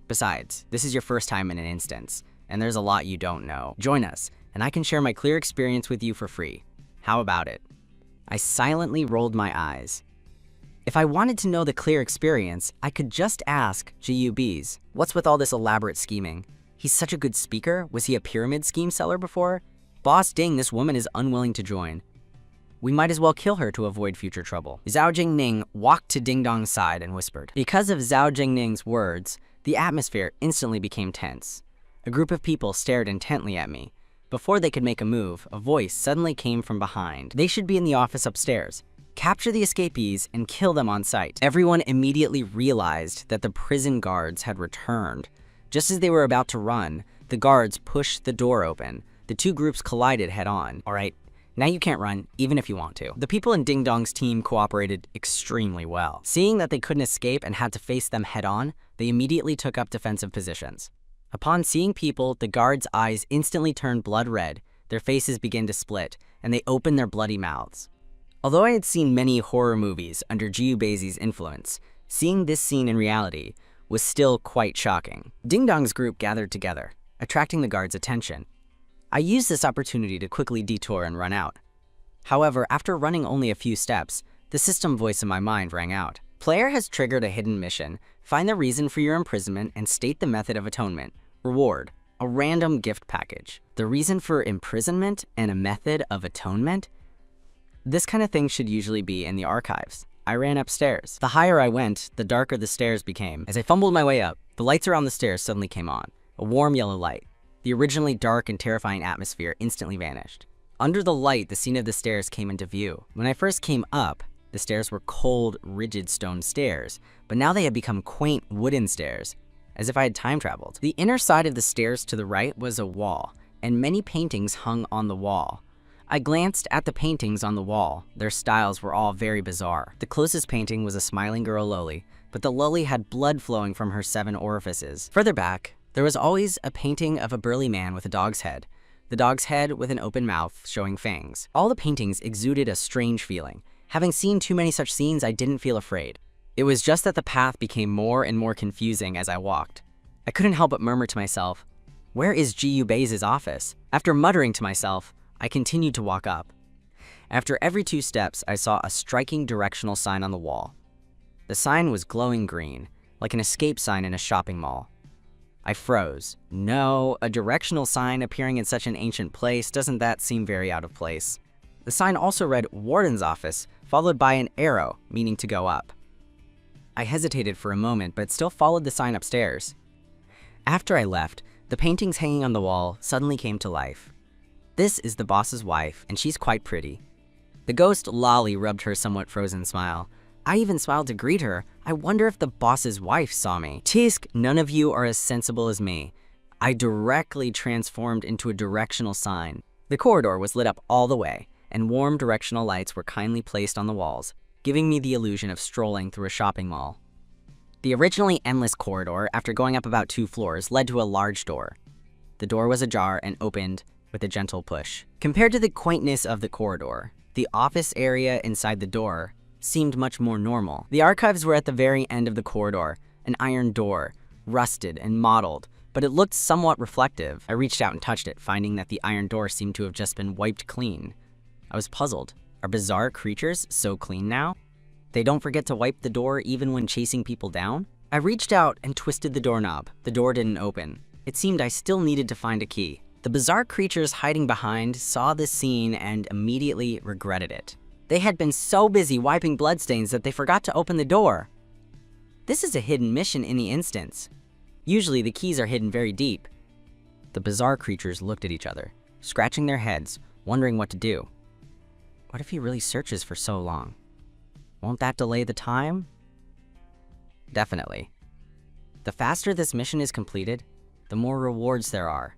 A: Besides, this is your first time in an instance, and there's a lot you don't know. Join us, and I can share my clear experience with you for free. How about it? I silently rolled my eyes. If I wanted to know the clear experience, I could just ask GUBs. What's with all this elaborate scheming? He's such a good speaker. Was he a pyramid scheme seller before? Boss Ding, this woman is unwilling to join. We might as well kill her to avoid future trouble. Zhao Jingning walked to Ding Dong's side and whispered. Because of Zhao Jingning's words, the atmosphere instantly became tense. A group of people stared intently at me. Before they could make a move, a voice suddenly came from behind. They should be in the office upstairs. Capture the escapees and kill them on sight. Everyone immediately realized that the prison guards had returned. Just as they were about to run, the guards pushed the door open. The two groups collided head-on. All right, now you can't run, even if you want to. The people in Ding Dong's team cooperated extremely well. Seeing that they couldn't escape and had to face them head-on, they immediately took up defensive positions. Upon seeing people, the guards' eyes instantly turn blood red, their faces begin to split, and they open their bloody mouths. Although I had seen many horror movies under Jiyubei's influence, seeing this scene in reality was still quite shocking. Ding Dong's group gathered together, attracting the guards' attention. I used this opportunity to quickly detour and run out. However, after running only a few steps, the system voice in my mind rang out. Player has triggered a hidden mission. Find the reason for your imprisonment and state the method of atonement. Reward: a random gift package. The reason for imprisonment and a method of atonement? This kind of thing should usually be in the archives. I ran upstairs. The higher I went, the darker the stairs became. As I fumbled my way up, the lights around the stairs suddenly came on. A warm yellow light. The originally dark and terrifying atmosphere instantly vanished. Under the light, the scene of the stairs came into view. When I first came up, the stairs were cold, rigid stone stairs, but now they had become quaint wooden stairs, as if I had time traveled. The inner side of the stairs to the right was a wall, and many paintings hung on the wall. I glanced at the paintings on the wall. Their styles were all very bizarre. The closest painting was a smiling girl loli, but the loli had blood flowing from her 7 orifices. Further back, there was always a painting of a burly man with a dog's head. The dog's head with an open mouth showing fangs. All the paintings exuded a strange feeling. Having seen too many such scenes, I didn't feel afraid. It was just that the path became more and more confusing as I walked. I couldn't help but murmur to myself, where is Jiyubei's office? After muttering to myself, I continued to walk up. After every 2 steps, I saw a striking directional sign on the wall. The sign was glowing green, like an escape sign in a shopping mall. I froze. No, a directional sign appearing in such an ancient place, doesn't that seem very out of place? The sign also read Warden's Office, followed by an arrow, meaning to go up. I hesitated for a moment, but still followed the sign upstairs. After I left, the paintings hanging on the wall suddenly came to life. This is the boss's wife, and she's quite pretty. The ghost Lolly rubbed her somewhat frozen smile. I even smiled to greet her. I wonder if the boss's wife saw me. Tisk, none of you are as sensible as me. I directly transformed into a directional sign. The corridor was lit up all the way, and warm directional lights were kindly placed on the walls, giving me the illusion of strolling through a shopping mall. The originally endless corridor, after going up about 2 floors, led to a large door. The door was ajar and opened with a gentle push. Compared to the quaintness of the corridor, the office area inside the door seemed much more normal. The archives were at the very end of the corridor, an iron door, rusted and mottled, but it looked somewhat reflective. I reached out and touched it, finding that the iron door seemed to have just been wiped clean. I was puzzled. Are bizarre creatures so clean now? They don't forget to wipe the door even when chasing people down? I reached out and twisted the doorknob. The door didn't open. It seemed I still needed to find a key. The bizarre creatures hiding behind saw this scene and immediately regretted it. They had been so busy wiping bloodstains that they forgot to open the door. This is a hidden mission in the instance. Usually the keys are hidden very deep. The bizarre creatures looked at each other, scratching their heads, wondering what to do. What if he really searches for so long? Won't that delay the time? Definitely. The faster this mission is completed, the more rewards there are.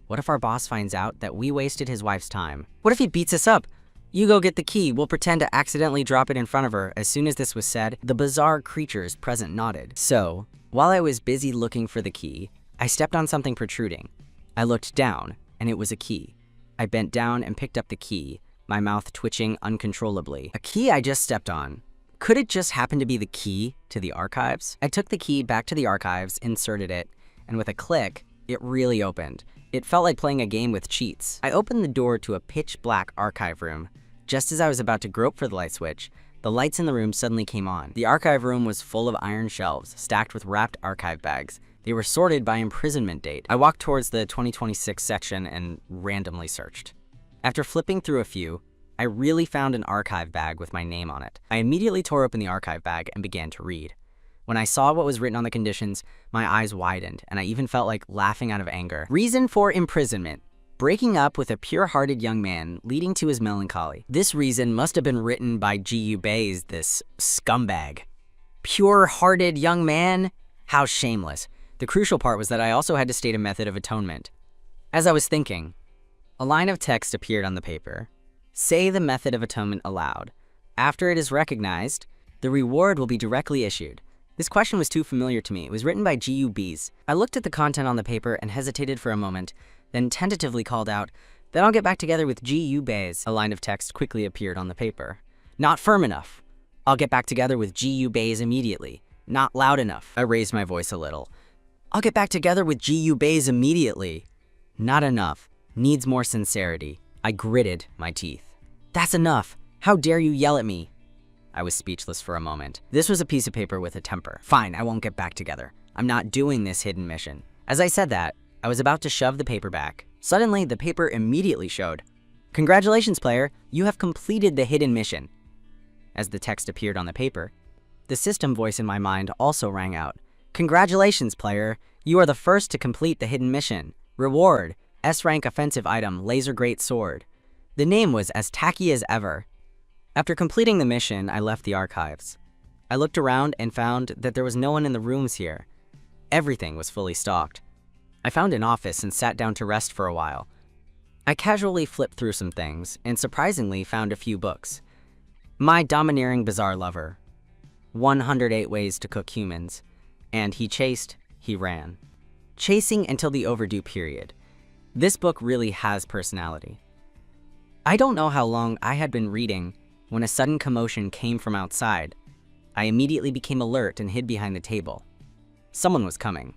A: What if our boss finds out that we wasted his wife's time? What if he beats us up? You go get the key, we'll pretend to accidentally drop it in front of her. As soon as this was said, the bizarre creatures present nodded. So, while I was busy looking for the key, I stepped on something protruding. I looked down, and it was a key. I bent down and picked up the key, my mouth twitching uncontrollably. A key I just stepped on. Could it just happen to be the key to the archives? I took the key back to the archives, inserted it, and with a click, it really opened. It felt like playing a game with cheats. I opened the door to a pitch-black archive room. Just as I was about to grope for the light switch, the lights in the room suddenly came on. The archive room was full of iron shelves, stacked with wrapped archive bags. They were sorted by imprisonment date. I walked towards the 2026 section and randomly searched. After flipping through a few, I really found an archive bag with my name on it. I immediately tore open the archive bag and began to read. When I saw what was written on the conditions, my eyes widened, and I even felt like laughing out of anger. Reason for imprisonment: breaking up with a pure-hearted young man, leading to his melancholy. This reason must have been written by Jiyubei's this scumbag. Pure-hearted young man? How shameless. The crucial part was that I also had to state a method of atonement. As I was thinking, a line of text appeared on the paper. Say the method of atonement aloud. After it is recognized, the reward will be directly issued. This question was too familiar to me. It was written by GUBs. I looked at the content on the paper and hesitated for a moment, then tentatively called out, "Then I'll get back together with GUBs." A line of text quickly appeared on the paper. "Not firm enough. I'll get back together with GUBs immediately. Not loud enough." I raised my voice a little. "I'll get back together with GUBs immediately. Not enough. Needs more sincerity." I gritted my teeth. "That's enough. How dare you yell at me?" I was speechless for a moment. This was a piece of paper with a temper. Fine, I won't get back together. I'm not doing this hidden mission. As I said that, I was about to shove the paper back. Suddenly, the paper immediately showed, "Congratulations, player. You have completed the hidden mission." As the text appeared on the paper, the system voice in my mind also rang out. "Congratulations, player. You are the first to complete the hidden mission. Reward, S-rank offensive item, laser great sword." The name was as tacky as ever. After completing the mission, I left the archives. I looked around and found that there was no one in the rooms here. Everything was fully stocked. I found an office and sat down to rest for a while. I casually flipped through some things and surprisingly found a few books. My Domineering Bizarre Lover, 108 Ways to Cook Humans, and He Chased, He Ran. Chasing Until the Overdue Period. This book really has personality. I don't know how long I had been reading when a sudden commotion came from outside. I immediately became alert and hid behind the table. Someone was coming.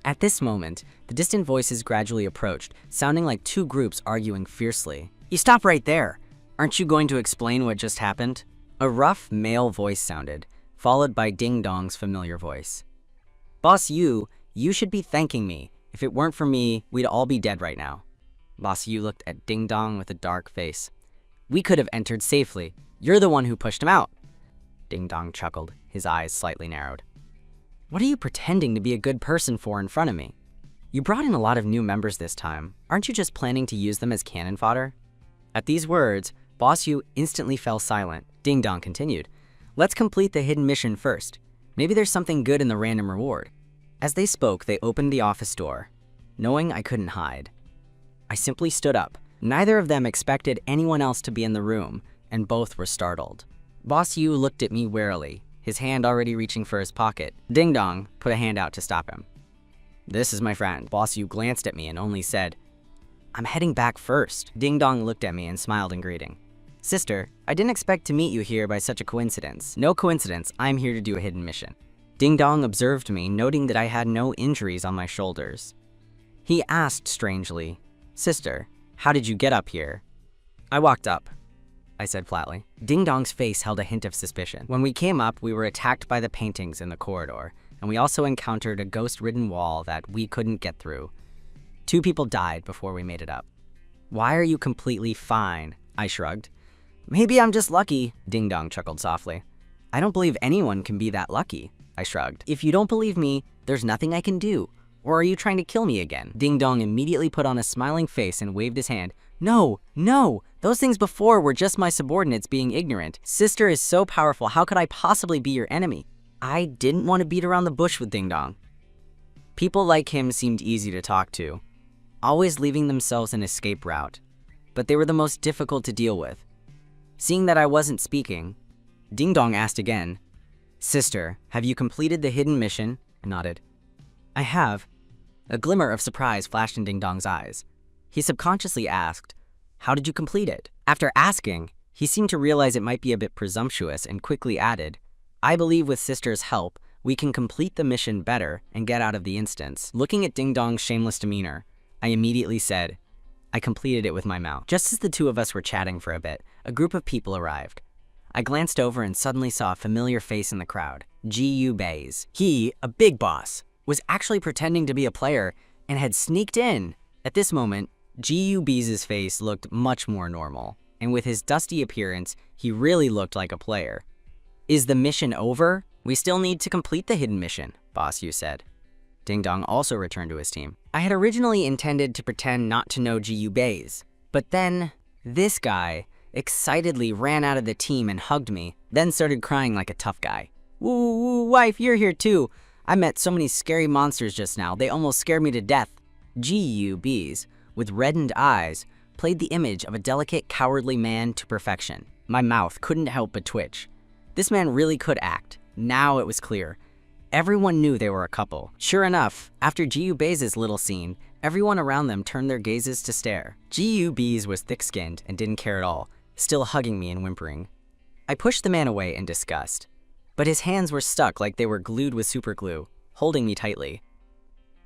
A: At this moment, the distant voices gradually approached, sounding like two groups arguing fiercely. "You stop right there! Aren't you going to explain what just happened?" A rough male voice sounded, followed by Ding Dong's familiar voice. "Boss Yu, you should be thanking me. If it weren't for me, we'd all be dead right now." Boss Yu looked at Ding Dong with a dark face. "We could have entered safely. You're the one who pushed him out." Ding Dong chuckled, his eyes slightly narrowed. "What are you pretending to be a good person for in front of me? You brought in a lot of new members this time. Aren't you just planning to use them as cannon fodder?" At these words, Boss Yu instantly fell silent. Ding Dong continued, "Let's complete the hidden mission first. Maybe there's something good in the random reward." As they spoke, they opened the office door. Knowing I couldn't hide, I simply stood up. Neither of them expected anyone else to be in the room, and both were startled. Boss Yu looked at me warily, his hand already reaching for his pocket. Ding Dong put a hand out to stop him. "This is my friend." Boss Yu glanced at me and only said, "I'm heading back first." Ding Dong looked at me and smiled in greeting. "Sister, I didn't expect to meet you here by such a coincidence." "No coincidence, I'm here to do a hidden mission." Ding Dong observed me, noting that I had no injuries on my shoulders. He asked strangely, "Sister, how did you get up here?" "I walked up," I said flatly. Ding Dong's face held a hint of suspicion. "When we came up, we were attacked by the paintings in the corridor, and we also encountered a ghost-ridden wall that we couldn't get through. 2 people died before we made it up." "Why are you completely fine?" I shrugged. "Maybe I'm just lucky," Ding Dong chuckled softly. "I don't believe anyone can be that lucky," I shrugged. "If you don't believe me, there's nothing I can do. Or are you trying to kill me again?" Ding Dong immediately put on a smiling face and waved his hand. No, those things before were just my subordinates being ignorant. Sister is so powerful, how could I possibly be your enemy?" I didn't want to beat around the bush with Ding Dong. People like him seemed easy to talk to, always leaving themselves an escape route, but they were the most difficult to deal with. Seeing that I wasn't speaking, Ding Dong asked again, "Sister, have you completed the hidden mission?" I nodded. "I have." A glimmer of surprise flashed in Ding Dong's eyes. He subconsciously asked, "How did you complete it?" After asking, he seemed to realize it might be a bit presumptuous and quickly added, "I believe with Sister's help, we can complete the mission better and get out of the instance." Looking at Ding Dong's shameless demeanor, I immediately said, "I completed it with my mouth." Just as the two of us were chatting for a bit, a group of people arrived. I glanced over and suddenly saw a familiar face in the crowd, G.U. Bays. He, a big boss, was actually pretending to be a player and had sneaked in. At this moment, G.U. Bays' face looked much more normal, and with his dusty appearance, he really looked like a player. "Is the mission over? We still need to complete the hidden mission," Boss Yu said. Ding Dong also returned to his team. I had originally intended to pretend not to know G.U. Bays, but then this guy excitedly ran out of the team and hugged me, then started crying like a tough guy. Woo, wife, you're here too. I met so many scary monsters just now, they almost scared me to death." G.U. Bays, with reddened eyes, played the image of a delicate, cowardly man to perfection. My mouth couldn't help but twitch. This man really could act. Now it was clear. Everyone knew they were a couple. Sure enough, after Ji-Yu-Bei's little scene, everyone around them turned their gazes to stare. Ji-Yu-Bei's was thick-skinned and didn't care at all, still hugging me and whimpering. I pushed the man away in disgust, but his hands were stuck like they were glued with super glue, holding me tightly.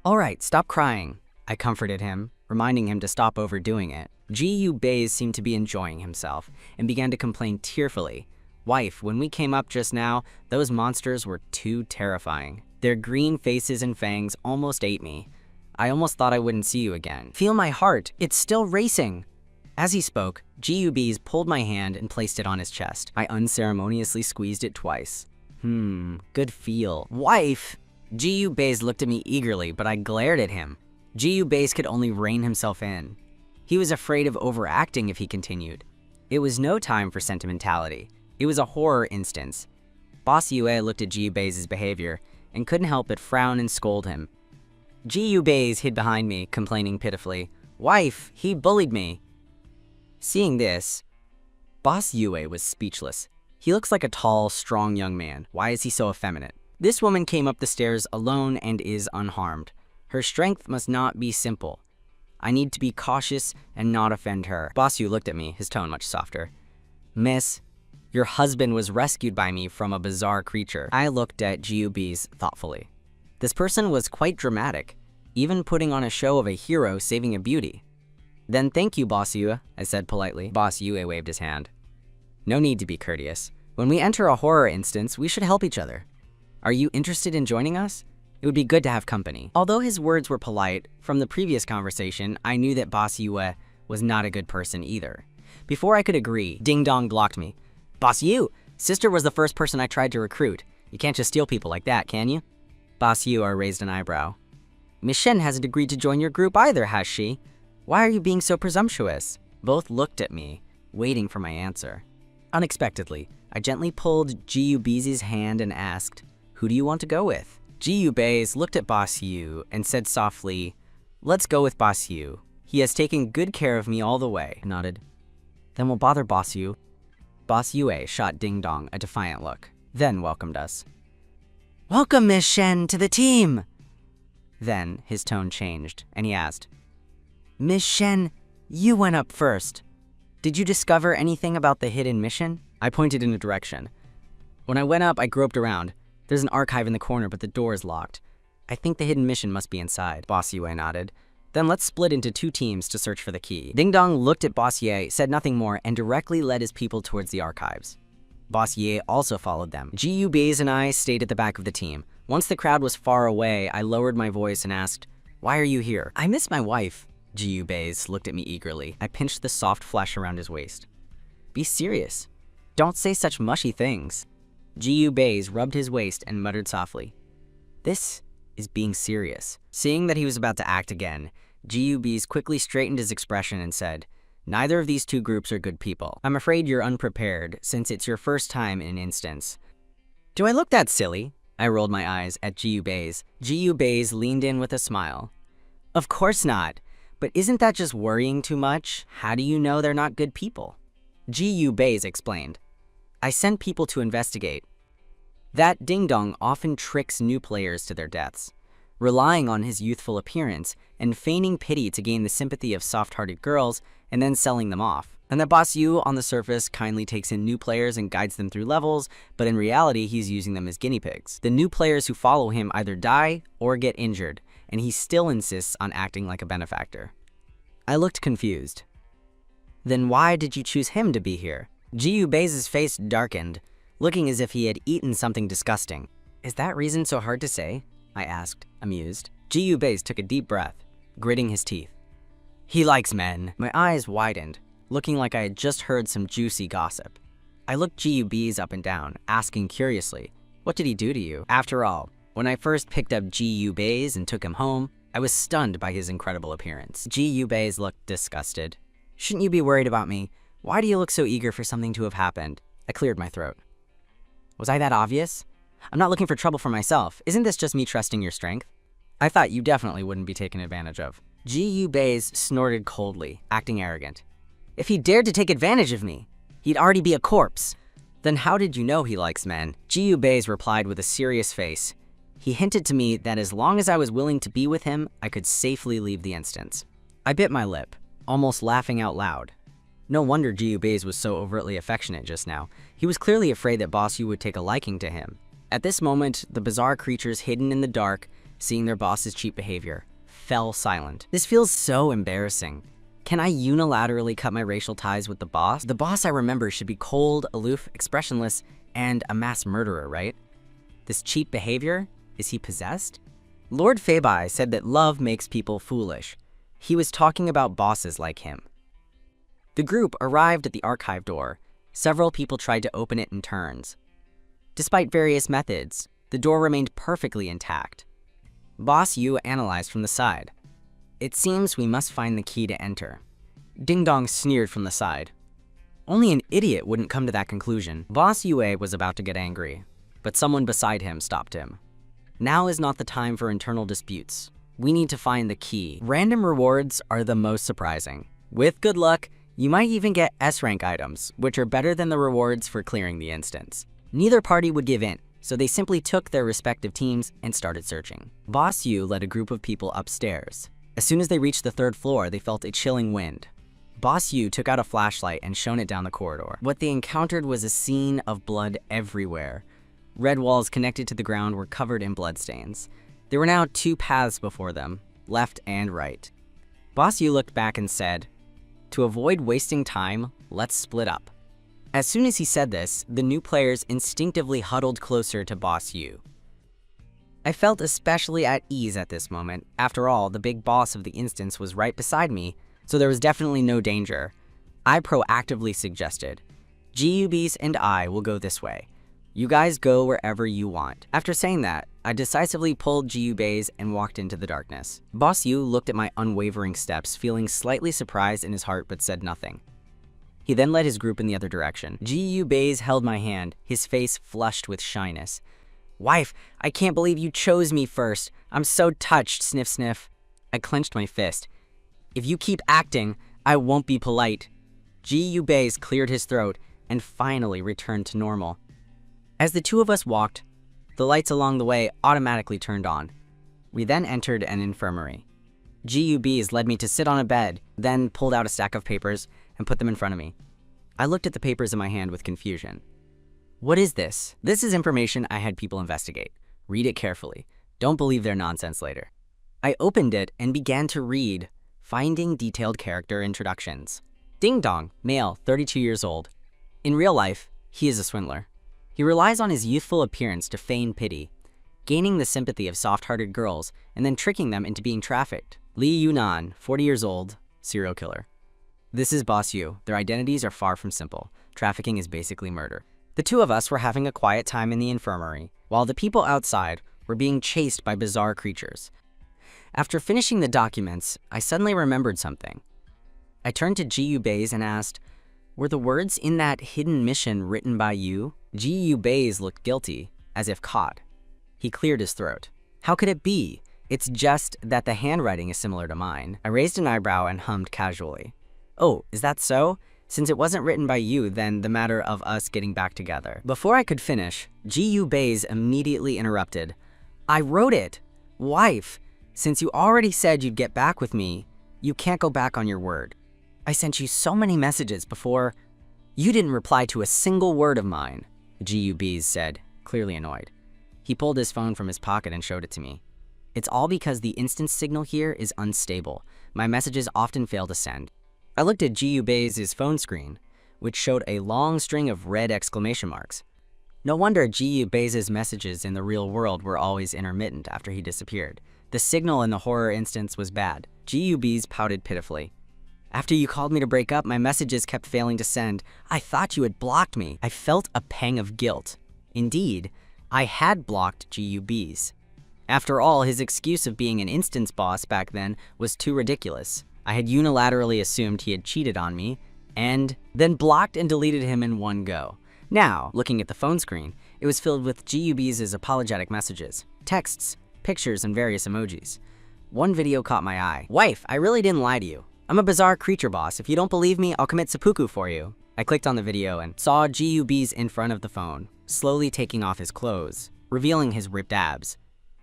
A: "All right, stop crying," I comforted him, reminding him to stop overdoing it. Ji-Yu-Bei seemed to be enjoying himself and began to complain tearfully. "Wife, when we came up just now, those monsters were too terrifying. Their green faces and fangs almost ate me. I almost thought I wouldn't see you again. Feel my heart, it's still racing." As he spoke, Ji-Yu-Bei pulled my hand and placed it on his chest. I unceremoniously squeezed it twice. Good feel. "Wife!" Ji-Yu-Bei looked at me eagerly, but I glared at him. Ji-Yu-Bei could only rein himself in. He was afraid of overacting if he continued. It was no time for sentimentality. It was a horror instance. Boss Yue looked at Ji-Yu's behavior and couldn't help but frown and scold him. Ji-Yu hid behind me, complaining pitifully. "Wife, he bullied me." Seeing this, Boss Yue was speechless. He looks like a tall, strong young man. Why is he so effeminate? This woman came up the stairs alone and is unharmed. Her strength must not be simple. I need to be cautious and not offend her. Boss Yu looked at me, his tone much softer. "Miss, your husband was rescued by me from a bizarre creature." I looked at Ji-Yu thoughtfully. This person was quite dramatic, even putting on a show of a hero saving a beauty. "Then thank you, Boss Yu," I said politely. Boss Yu waved his hand. "No need to be courteous. When we enter a horror instance, we should help each other. Are you interested in joining us? It would be good to have company." Although his words were polite, from the previous conversation, I knew that Boss Yue was not a good person either. Before I could agree, Ding Dong blocked me. "Boss Yu, sister was the first person I tried to recruit. You can't just steal people like that, can you?" Boss Yu raised an eyebrow. "Miss Shen hasn't agreed to join your group either, has she? Why are you being so presumptuous?" Both looked at me, waiting for my answer. Unexpectedly, I gently pulled Ji-Yu's hand and asked, "Who do you want to go with?" Ji-Yu looked at Boss Yu and said softly, "Let's go with Boss Yu. He has taken good care of me all the way." I nodded. "Then we'll bother Boss Yu." Boss Yue shot Ding Dong a defiant look, then welcomed us. "Welcome, Miss Shen, to the team!" Then his tone changed, and he asked, "Miss Shen, you went up first. Did you discover anything about the hidden mission?" I pointed in a direction. "When I went up, I groped around. There's an archive in the corner, but the door is locked. I think the hidden mission must be inside." Boss Yue nodded. "Then let's split into 2 teams to search for the key." Ding Dong looked at Boss Ye, said nothing more, and directly led his people towards the archives. Boss Ye also followed them. Ji-Yu and I stayed at the back of the team. Once the crowd was far away, I lowered my voice and asked, "Why are you here?" "I miss my wife." Ji-Yu looked at me eagerly. I pinched the soft flesh around his waist. "Be serious. Don't say such mushy things." Ji-Yu rubbed his waist and muttered softly, "This is being serious." Seeing that he was about to act again, Ji-Yu quickly straightened his expression and said, "Neither of these 2 groups are good people. I'm afraid you're unprepared, since it's your first time in an instance." "Do I look that silly?" I rolled my eyes at Ji-Yu Ji-Yu leaned in with a smile. "Of course not. But isn't that just worrying too much? How do you know they're not good people?" Ji-Yu explained. "I sent people to investigate. That Ding Dong often tricks new players to their deaths, relying on his youthful appearance and feigning pity to gain the sympathy of soft-hearted girls and then selling them off. And that Boss Yu on the surface kindly takes in new players and guides them through levels, but in reality he's using them as guinea pigs. The new players who follow him either die or get injured, and he still insists on acting like a benefactor." I looked confused. "Then why did you choose him to be here?" Ji-Yu face darkened, looking as if he had eaten something disgusting. "Is that reason so hard to say?" I asked, amused. Ji-Yu took a deep breath, gritting his teeth. "He likes men." My eyes widened, looking like I had just heard some juicy gossip. I looked Ji-Yu up and down, asking curiously, "What did he do to you?" After all, when I first picked up Ji-Yu and took him home, I was stunned by his incredible appearance. Ji-Yu looked disgusted. "Shouldn't you be worried about me? Why do you look so eager for something to have happened?" I cleared my throat. "Was I that obvious? I'm not looking for trouble for myself. Isn't this just me trusting your strength? I thought you definitely wouldn't be taken advantage of." Ji-Yu snorted coldly, acting arrogant. "If he dared to take advantage of me, he'd already be a corpse." "Then how did you know he likes men?" Ji-Yu replied with a serious face. He hinted to me that as long as I was willing to be with him, I could safely leave the instance. I bit my lip, almost laughing out loud. No wonder Jiubei's was so overtly affectionate just now. He was clearly afraid that Boss Yu would take a liking to him. At this moment, the bizarre creatures hidden in the dark, seeing their boss's cheap behavior, fell silent. This feels so embarrassing. Can I unilaterally cut my racial ties with the boss? The boss I remember should be cold, aloof, expressionless, and a mass murderer, right? This cheap behavior? Is he possessed? Lord Feibai said that love makes people foolish. He was talking about bosses like him. The group arrived at the archive door. Several people tried to open it in turns. Despite various methods, the door remained perfectly intact. Boss Yu analyzed from the side. It seems we must find the key to enter. Ding Dong sneered from the side. Only an idiot wouldn't come to that conclusion. Boss Yue was about to get angry, but someone beside him stopped him. Now is not the time for internal disputes. We need to find the key. Random rewards are the most surprising. With good luck, you might even get S-rank items, which are better than the rewards for clearing the instance. Neither party would give in, so they simply took their respective teams and started searching. Boss Yu led a group of people upstairs. As soon as they reached the 3rd floor, they felt a chilling wind. Boss Yu took out a flashlight and shone it down the corridor. What they encountered was a scene of blood everywhere. Red walls connected to the ground were covered in bloodstains. There were now 2 paths before them, left and right. Boss Yu looked back and said, "To avoid wasting time, let's split up." As soon as he said this, the new players instinctively huddled closer to Boss Yu. I felt especially at ease at this moment. After all, the big boss of the instance was right beside me, so there was definitely no danger. I proactively suggested, "GUBs and I will go this way. You guys go wherever you want." After saying that, I decisively pulled GUBs and walked into the darkness. Boss Yu looked at my unwavering steps, feeling slightly surprised in his heart but said nothing. He then led his group in the other direction. GUBs held my hand, his face flushed with shyness. "Wife, I can't believe you chose me first. I'm so touched, sniff sniff." I clenched my fist. "If you keep acting, I won't be polite." GUBs cleared his throat and finally returned to normal. As the two of us walked, the lights along the way automatically turned on. We then entered an infirmary. GUBs led me to sit on a bed, then pulled out a stack of papers and put them in front of me. I looked at the papers in my hand with confusion. "What is this?" "This is information I had people investigate. Read it carefully. Don't believe their nonsense later." I opened it and began to read, finding detailed character introductions. Ding Dong, male, 32 years old. In real life, he is a swindler. He relies on his youthful appearance to feign pity, gaining the sympathy of soft-hearted girls and then tricking them into being trafficked. Li Yunan, 40 years old, serial killer. This is Boss Yu. Their identities are far from simple. Trafficking is basically murder. The two of us were having a quiet time in the infirmary, while the people outside were being chased by bizarre creatures. After finishing the documents, I suddenly remembered something. I turned to GUBs and asked, "Were the words in that hidden mission written by you?" GUBs looked guilty, as if caught. He cleared his throat. "How could it be? It's just that the handwriting is similar to mine." I raised an eyebrow and hummed casually. "Oh, is that so? Since it wasn't written by you, then the matter of us getting back together." Before I could finish, GUBs immediately interrupted. "I wrote it! Wife, since you already said you'd get back with me, you can't go back on your word. I sent you so many messages before. You didn't reply to a single word of mine," GUBs said, clearly annoyed. He pulled his phone from his pocket and showed it to me. "It's all because the instance signal here is unstable. My messages often fail to send." I looked at GUBs' phone screen, which showed a long string of red exclamation marks. No wonder GUBs' messages in the real world were always intermittent after he disappeared. The signal in the horror instance was bad. GUBs pouted pitifully. "After you called me to break up, my messages kept failing to send. I thought you had blocked me." I felt a pang of guilt. Indeed, I had blocked GUBs. After all, his excuse of being an instance boss back then was too ridiculous. I had unilaterally assumed he had cheated on me, and then blocked and deleted him in one go. Now, looking at the phone screen, it was filled with GUBs' apologetic messages, texts, pictures, and various emojis. One video caught my eye. "Wife, I really didn't lie to you. I'm a bizarre creature boss. If you don't believe me, I'll commit seppuku for you." I clicked on the video and saw GUBs in front of the phone, slowly taking off his clothes, revealing his ripped abs.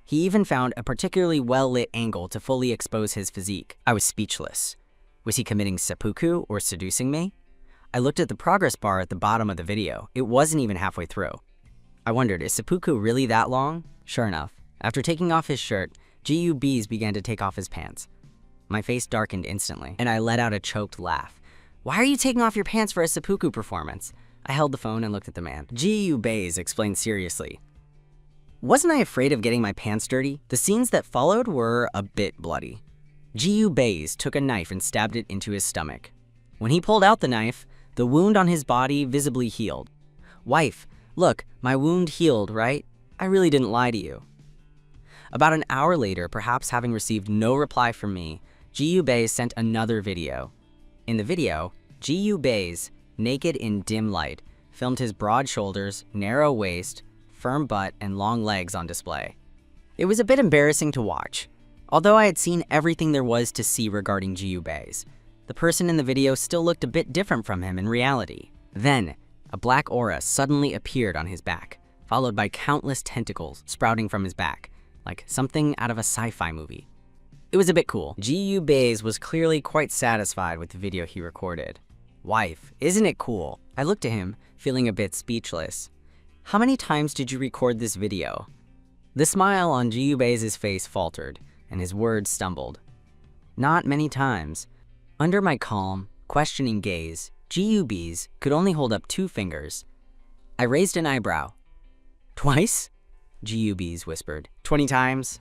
A: He even found a particularly well-lit angle to fully expose his physique. I was speechless. Was he committing seppuku or seducing me? I looked at the progress bar at the bottom of the video. It wasn't even halfway through. I wondered, is seppuku really that long? Sure enough, after taking off his shirt, GUBs began to take off his pants. My face darkened instantly, and I let out a choked laugh. Why are you taking off your pants for a seppuku performance? I held the phone and looked at the man. GUBs explained seriously. Wasn't I afraid of getting my pants dirty? The scenes that followed were a bit bloody. GUBs took a knife and stabbed it into his stomach. When he pulled out the knife, the wound on his body visibly healed. Wife, look, my wound healed, right? I really didn't lie to you. About an hour later, perhaps having received no reply from me, GUBs sent another video. In the video, GUBs, naked in dim light, filmed his broad shoulders, narrow waist, firm butt, and long legs on display. It was a bit embarrassing to watch. Although I had seen everything there was to see regarding GUBs, the person in the video still looked a bit different from him in reality. Then, a black aura suddenly appeared on his back, followed by countless tentacles sprouting from his back, like something out of a sci-fi movie. It was a bit cool. GUBs was clearly quite satisfied with the video he recorded. Wife, isn't it cool? I looked at him, feeling a bit speechless. How many times did you record this video? The smile on GUBs' face faltered, and his words stumbled. Not many times. Under my calm, questioning gaze, GUBs could only hold up 2 fingers. I raised an eyebrow. Twice? GUBs whispered. 20 times?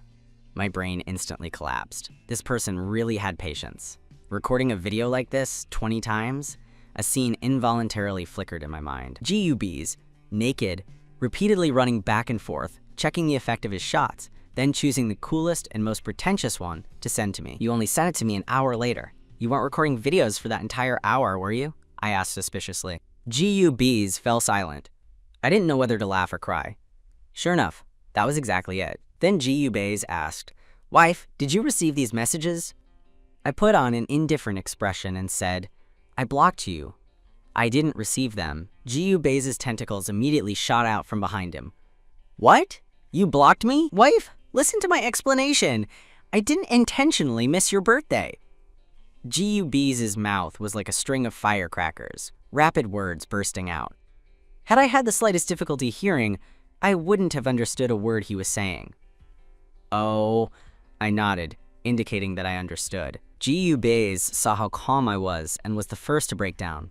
A: My brain instantly collapsed. This person really had patience. Recording a video like this 20 times? A scene involuntarily flickered in my mind. GUBs, naked, repeatedly running back and forth, checking the effect of his shots, then choosing the coolest and most pretentious one to send to me. You only sent it to me an hour later. You weren't recording videos for that entire hour, were you? I asked suspiciously. GUBs fell silent. I didn't know whether to laugh or cry. Sure enough, that was exactly it. Then GUBs asked, Wife, did you receive these messages? I put on an indifferent expression and said, I blocked you. I didn't receive them. GUBs' tentacles immediately shot out from behind him. What? You blocked me? Wife, listen to my explanation. I didn't intentionally miss your birthday. GUBs' mouth was like a string of firecrackers, rapid words bursting out. Had I had the slightest difficulty hearing, I wouldn't have understood a word he was saying. Oh, I nodded, indicating that I understood. GUBs saw how calm I was and was the first to break down.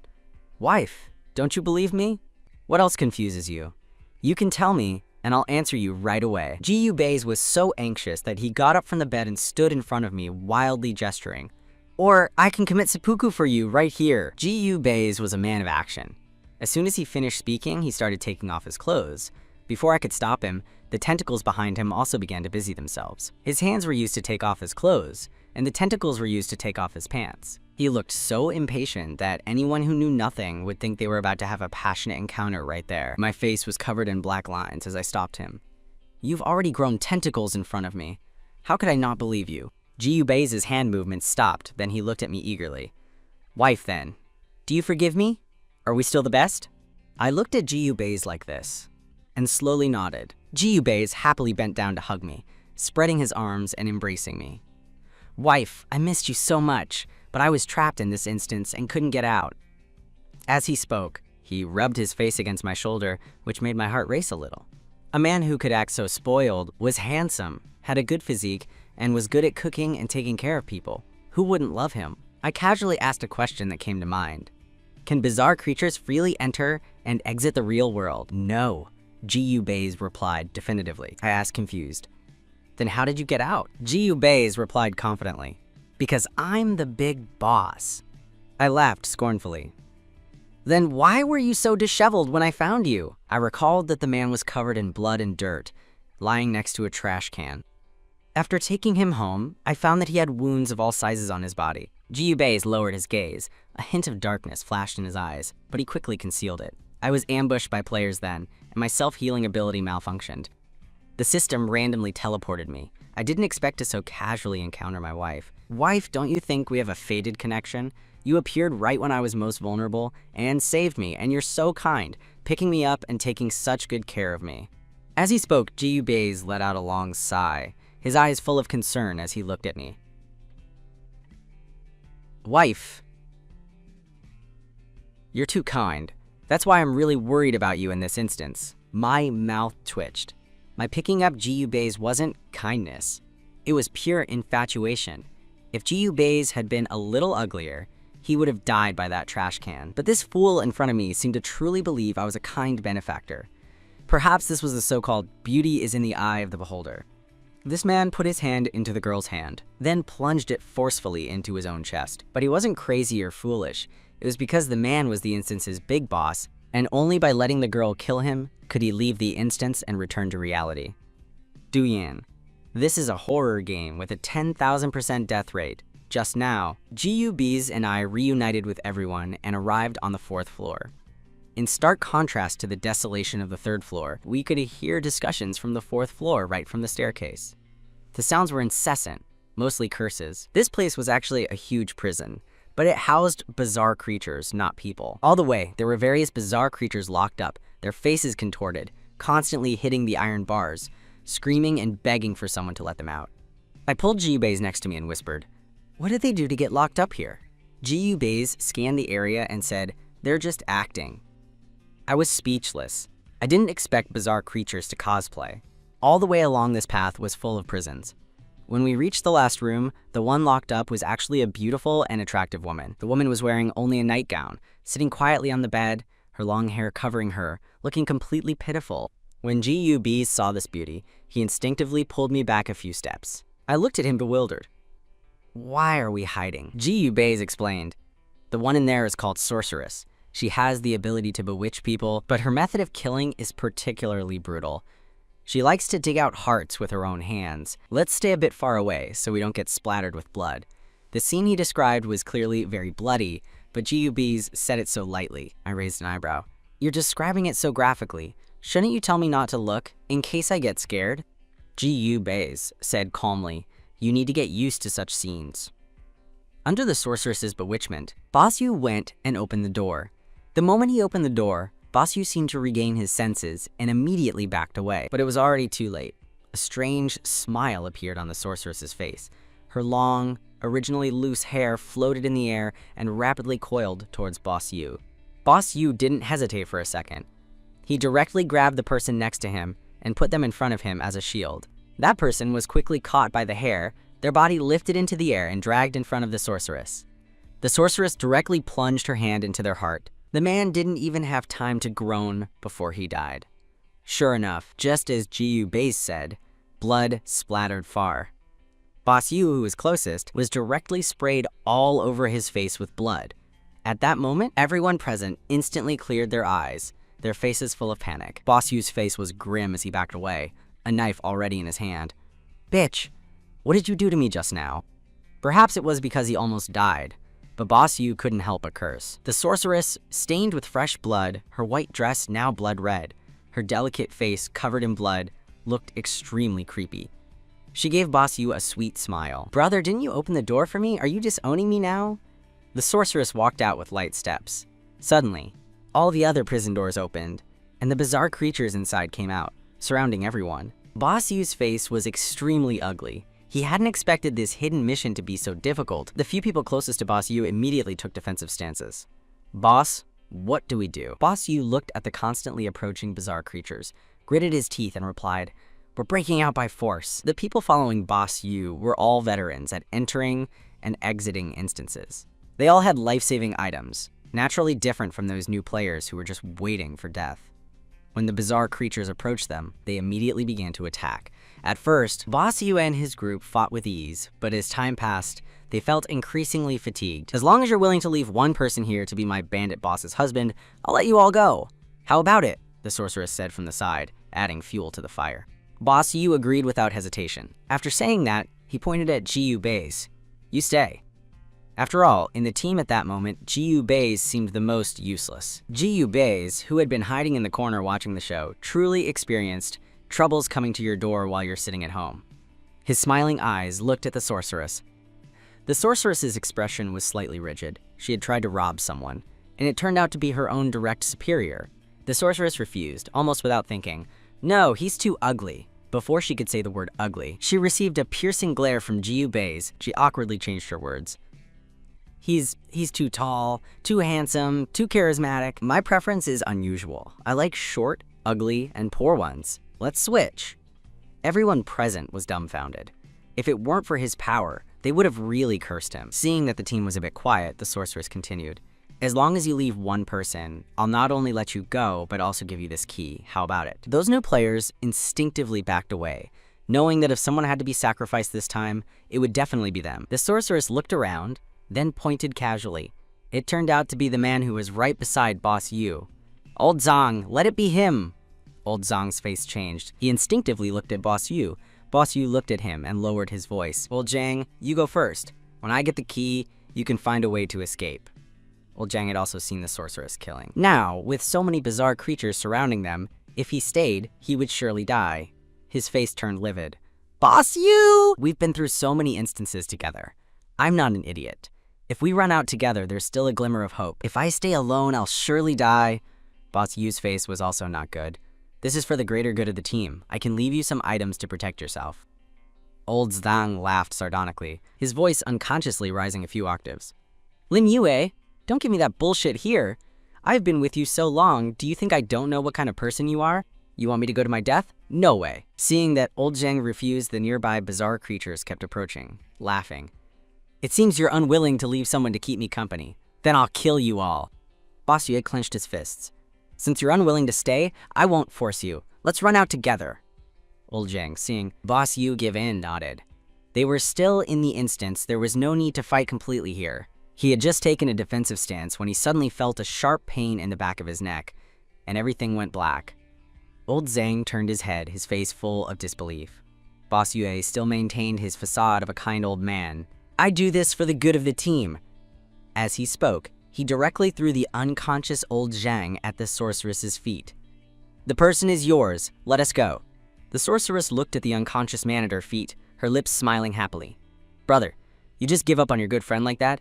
A: Wife, don't you believe me? What else confuses you? You can tell me, and I'll answer you right away. GUBs was so anxious that he got up from the bed and stood in front of me, wildly gesturing. Or, I can commit seppuku for you right here. GUBs was a man of action. As soon as he finished speaking, he started taking off his clothes. Before I could stop him, the tentacles behind him also began to busy themselves. His hands were used to take off his clothes, and the tentacles were used to take off his pants. He looked so impatient that anyone who knew nothing would think they were about to have a passionate encounter right there. My face was covered in black lines as I stopped him. You've already grown tentacles in front of me. How could I not believe you? GUBs' hand movement stopped, then he looked at me eagerly. Wife, then, do you forgive me? Are we still the best? I looked at GUBs like this, and slowly nodded. GUBs happily bent down to hug me, spreading his arms and embracing me. Wife, I missed you so much, but I was trapped in this instance and couldn't get out. As he spoke, he rubbed his face against my shoulder, which made my heart race a little. A man who could act so spoiled, was handsome, had a good physique, and was good at cooking and taking care of people. Who wouldn't love him? I casually asked a question that came to mind. Can bizarre creatures freely enter and exit the real world? No, GUBs replied definitively. I asked confused. Then how did you get out? GUBs replied confidently. Because I'm the big boss. I laughed scornfully. Then why were you so disheveled when I found you? I recalled that the man was covered in blood and dirt, lying next to a trash can. After taking him home, I found that he had wounds of all sizes on his body. GUBs lowered his gaze. A hint of darkness flashed in his eyes, but he quickly concealed it. I was ambushed by players then, and my self-healing ability malfunctioned. The system randomly teleported me. I didn't expect to so casually encounter my wife. Wife, don't you think we have a fated connection? You appeared right when I was most vulnerable and saved me, and you're so kind, picking me up and taking such good care of me. As he spoke, Ji Baze let out a long sigh, his eyes full of concern as he looked at me. Wife, you're too kind. That's why I'm really worried about you in this instance. My mouth twitched. My picking up Ji Baze wasn't kindness. It was pure infatuation. If Ji Baze had been a little uglier, he would have died by that trash can. But this fool in front of me seemed to truly believe I was a kind benefactor. Perhaps this was the so-called beauty is in the eye of the beholder. This man put his hand into the girl's hand, then plunged it forcefully into his own chest. But he wasn't crazy or foolish. It was because the man was the instance's big boss, and only by letting the girl kill him could he leave the instance and return to reality. Duyan. This is a horror game with a 10,000% death rate. Just now, Ji Baze and I reunited with everyone and arrived on the 4th floor. In stark contrast to the desolation of the 3rd floor, we could hear discussions from the 4th floor right from the staircase. The sounds were incessant, mostly curses. This place was actually a huge prison, but it housed bizarre creatures, not people. All the way, there were various bizarre creatures locked up, their faces contorted, constantly hitting the iron bars, screaming and begging for someone to let them out. I pulled Ji Baze next to me and whispered, "What did they do to get locked up here?" Ji Baze scanned the area and said, "They're just acting." I was speechless. I didn't expect bizarre creatures to cosplay. All the way along this path was full of prisons. When we reached the last room, the one locked up was actually a beautiful and attractive woman. The woman was wearing only a nightgown, sitting quietly on the bed, her long hair covering her, looking completely pitiful. When Ji Baze saw this beauty, he instinctively pulled me back a few steps. I looked at him bewildered. "Why are we hiding?" Ji Baze explained. "The one in there is called Sorceress. She has the ability to bewitch people, but her method of killing is particularly brutal. She likes to dig out hearts with her own hands. Let's stay a bit far away so we don't get splattered with blood." The scene he described was clearly very bloody, but Ji Baze said it so lightly. I raised an eyebrow. "You're describing it so graphically. Shouldn't you tell me not to look, in case I get scared?" Ji Baze said calmly, "You need to get used to such scenes." Under the sorceress's bewitchment, Boss Yu went and opened the door. The moment he opened the door, Boss Yu seemed to regain his senses and immediately backed away. But it was already too late. A strange smile appeared on the sorceress's face. Her long, originally loose hair floated in the air and rapidly coiled towards Boss Yu. Boss Yu didn't hesitate for a second. He directly grabbed the person next to him and put them in front of him as a shield. That person was quickly caught by the hair, their body lifted into the air and dragged in front of the sorceress. The sorceress directly plunged her hand into their heart. The man didn't even have time to groan before he died. Sure enough, just as Ji Baze said, blood splattered far. Boss Yu, who was closest, was directly sprayed all over his face with blood. At that moment, everyone present instantly cleared their eyes, their faces full of panic. Boss Yu's face was grim as he backed away, a knife already in his hand. "Bitch, what did you do to me just now?" Perhaps it was because he almost died, but Boss Yu couldn't help but curse. The sorceress, stained with fresh blood, her white dress now blood red, her delicate face covered in blood, looked extremely creepy. She gave Boss Yu a sweet smile. "Brother, didn't you open the door for me? Are you disowning me now?" The sorceress walked out with light steps. Suddenly, all the other prison doors opened, and the bizarre creatures inside came out, surrounding everyone. Boss Yu's face was extremely ugly. He hadn't expected this hidden mission to be so difficult. The few people closest to Boss Yu immediately took defensive stances. "Boss, what do we do?" Boss Yu looked at the constantly approaching bizarre creatures, gritted his teeth and replied, "We're breaking out by force." The people following Boss Yu were all veterans at entering and exiting instances. They all had life-saving items, naturally different from those new players who were just waiting for death. When the bizarre creatures approached them, they immediately began to attack. At first, Boss Yu and his group fought with ease, but as time passed, they felt increasingly fatigued. "As long as you're willing to leave one person here to be my bandit boss's husband, I'll let you all go." "How about it?" the sorceress said from the side, adding fuel to the fire. Boss Yu agreed without hesitation. After saying that, he pointed at Ji Baze. "You stay." After all, in the team at that moment, Ji Baze seemed the most useless. Ji Baze, who had been hiding in the corner watching the show, truly experienced troubles coming to your door while you're sitting at home. His smiling eyes looked at the sorceress. The sorceress's expression was slightly rigid. She had tried to rob someone, and it turned out to be her own direct superior. The sorceress refused, almost without thinking. No, he's too ugly. Before she could say the word ugly, she received a piercing glare from Ji Bae's. She awkwardly changed her words. He's too tall, too handsome, too charismatic. My preference is unusual. I like short, ugly, and poor ones. Let's switch. Everyone present was dumbfounded. If it weren't for his power, they would have really cursed him. Seeing that the team was a bit quiet, the sorceress continued. As long as you leave one person, I'll not only let you go, but also give you this key. How about it? Those new players instinctively backed away, knowing that if someone had to be sacrificed this time, it would definitely be them. The sorceress looked around, then pointed casually. It turned out to be the man who was right beside Boss Yu. Old Zhang, let it be him. Old Zhang's face changed. He instinctively looked at Boss Yu. Boss Yu looked at him and lowered his voice. Old Zhang, you go first. When I get the key, you can find a way to escape. Old Zhang had also seen the sorceress killing. Now, with so many bizarre creatures surrounding them, if he stayed, he would surely die. His face turned livid. Boss Yu! We've been through so many instances together. I'm not an idiot. If we run out together, there's still a glimmer of hope. If I stay alone, I'll surely die. Boss Yu's face was also not good. This is for the greater good of the team. I can leave you some items to protect yourself. Old Zhang laughed sardonically, his voice unconsciously rising a few octaves. Lin Yue, don't give me that bullshit here. I've been with you so long, do you think I don't know what kind of person you are? You want me to go to my death? No way. Seeing that Old Zhang refused, the nearby bizarre creatures kept approaching, laughing. It seems you're unwilling to leave someone to keep me company. Then I'll kill you all. Boss Yu clenched his fists. Since you're unwilling to stay, I won't force you. Let's run out together. Old Zhang, seeing Boss Yu give in, nodded. They were still in the instance. There was no need to fight completely here. He had just taken a defensive stance when he suddenly felt a sharp pain in the back of his neck, and everything went black. Old Zhang turned his head, his face full of disbelief. Boss Yue still maintained his facade of a kind old man. I do this for the good of the team. As he spoke, he directly threw the unconscious Old Zhang at the sorceress's feet. The person is yours. Let us go. The sorceress looked at the unconscious man at her feet, her lips smiling happily. Brother, you just give up on your good friend like that?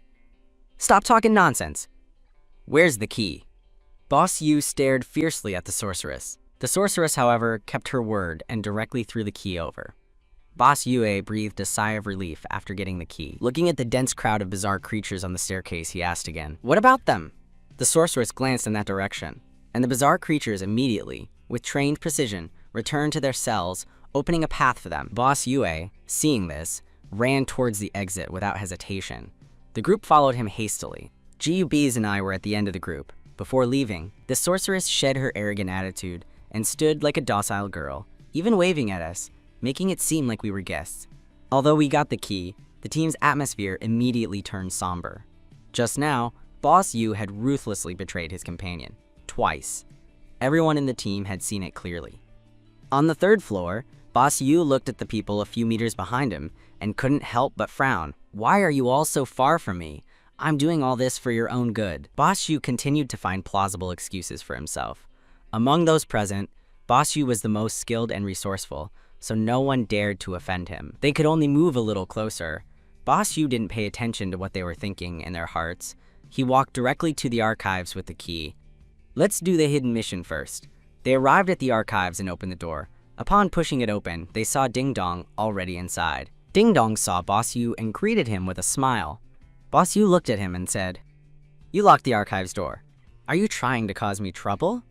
A: Stop talking nonsense. Where's the key? Boss Yu stared fiercely at the sorceress. The sorceress, however, kept her word and directly threw the key over. Boss Yue breathed a sigh of relief after getting the key. Looking at the dense crowd of bizarre creatures on the staircase, he asked again, What about them? The sorceress glanced in that direction, and the bizarre creatures immediately, with trained precision, returned to their cells, opening a path for them. Boss Yue, seeing this, ran towards the exit without hesitation. The group followed him hastily. Gub's and I were at the end of the group. Before leaving, the sorceress shed her arrogant attitude and stood like a docile girl, even waving at us, making it seem like we were guests. Although we got the key, the team's atmosphere immediately turned somber. Just now, Boss Yu had ruthlessly betrayed his companion, twice. Everyone in the team had seen it clearly. On the third floor, Boss Yu looked at the people a few meters behind him and couldn't help but frown. Why are you all so far from me? I'm doing all this for your own good. Boss Yu continued to find plausible excuses for himself. Among those present, Boss Yu was the most skilled and resourceful, so no one dared to offend him. They could only move a little closer. Boss Yu didn't pay attention to what they were thinking in their hearts. He walked directly to the archives with the key. Let's do the hidden mission first. They arrived at the archives and opened the door. Upon pushing it open, they saw Ding Dong already inside. Ding Dong saw Boss Yu and greeted him with a smile. Boss Yu looked at him and said, You locked the archives door. Are you trying to cause me trouble?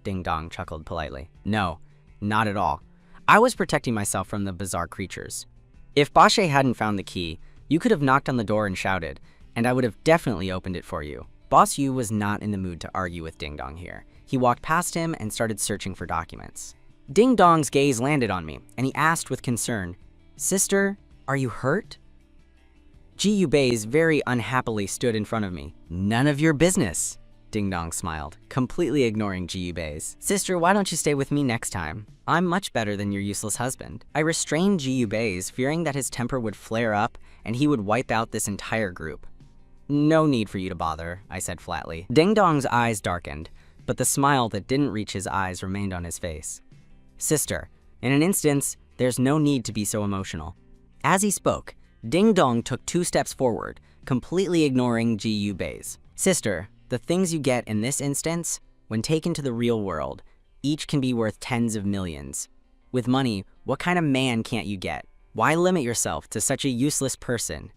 A: Ding Dong chuckled politely. No, not at all. I was protecting myself from the bizarre creatures. If Bashe hadn't found the key, you could have knocked on the door and shouted, and I would have definitely opened it for you. Boss Yu was not in the mood to argue with Ding Dong here. He walked past him and started searching for documents. Ding Dong's gaze landed on me, and he asked with concern, Sister, are you hurt? Ji Bae's very unhappily stood in front of me. None of your business, Ding Dong smiled, completely ignoring Ji Bae's. Sister, why don't you stay with me next time? I'm much better than your useless husband. I restrained Ji Bae's, fearing that his temper would flare up and he would wipe out this entire group. No need for you to bother, I said flatly. Ding Dong's eyes darkened, but the smile that didn't reach his eyes remained on his face. Sister, in an instance, there's no need to be so emotional. As he spoke, Ding Dong took 2 steps forward, completely ignoring Ji Bae's. Sister, the things you get in this instance, when taken to the real world, Each can be worth tens of millions. With money, what kind of man can't you get? Why limit yourself to such a useless person?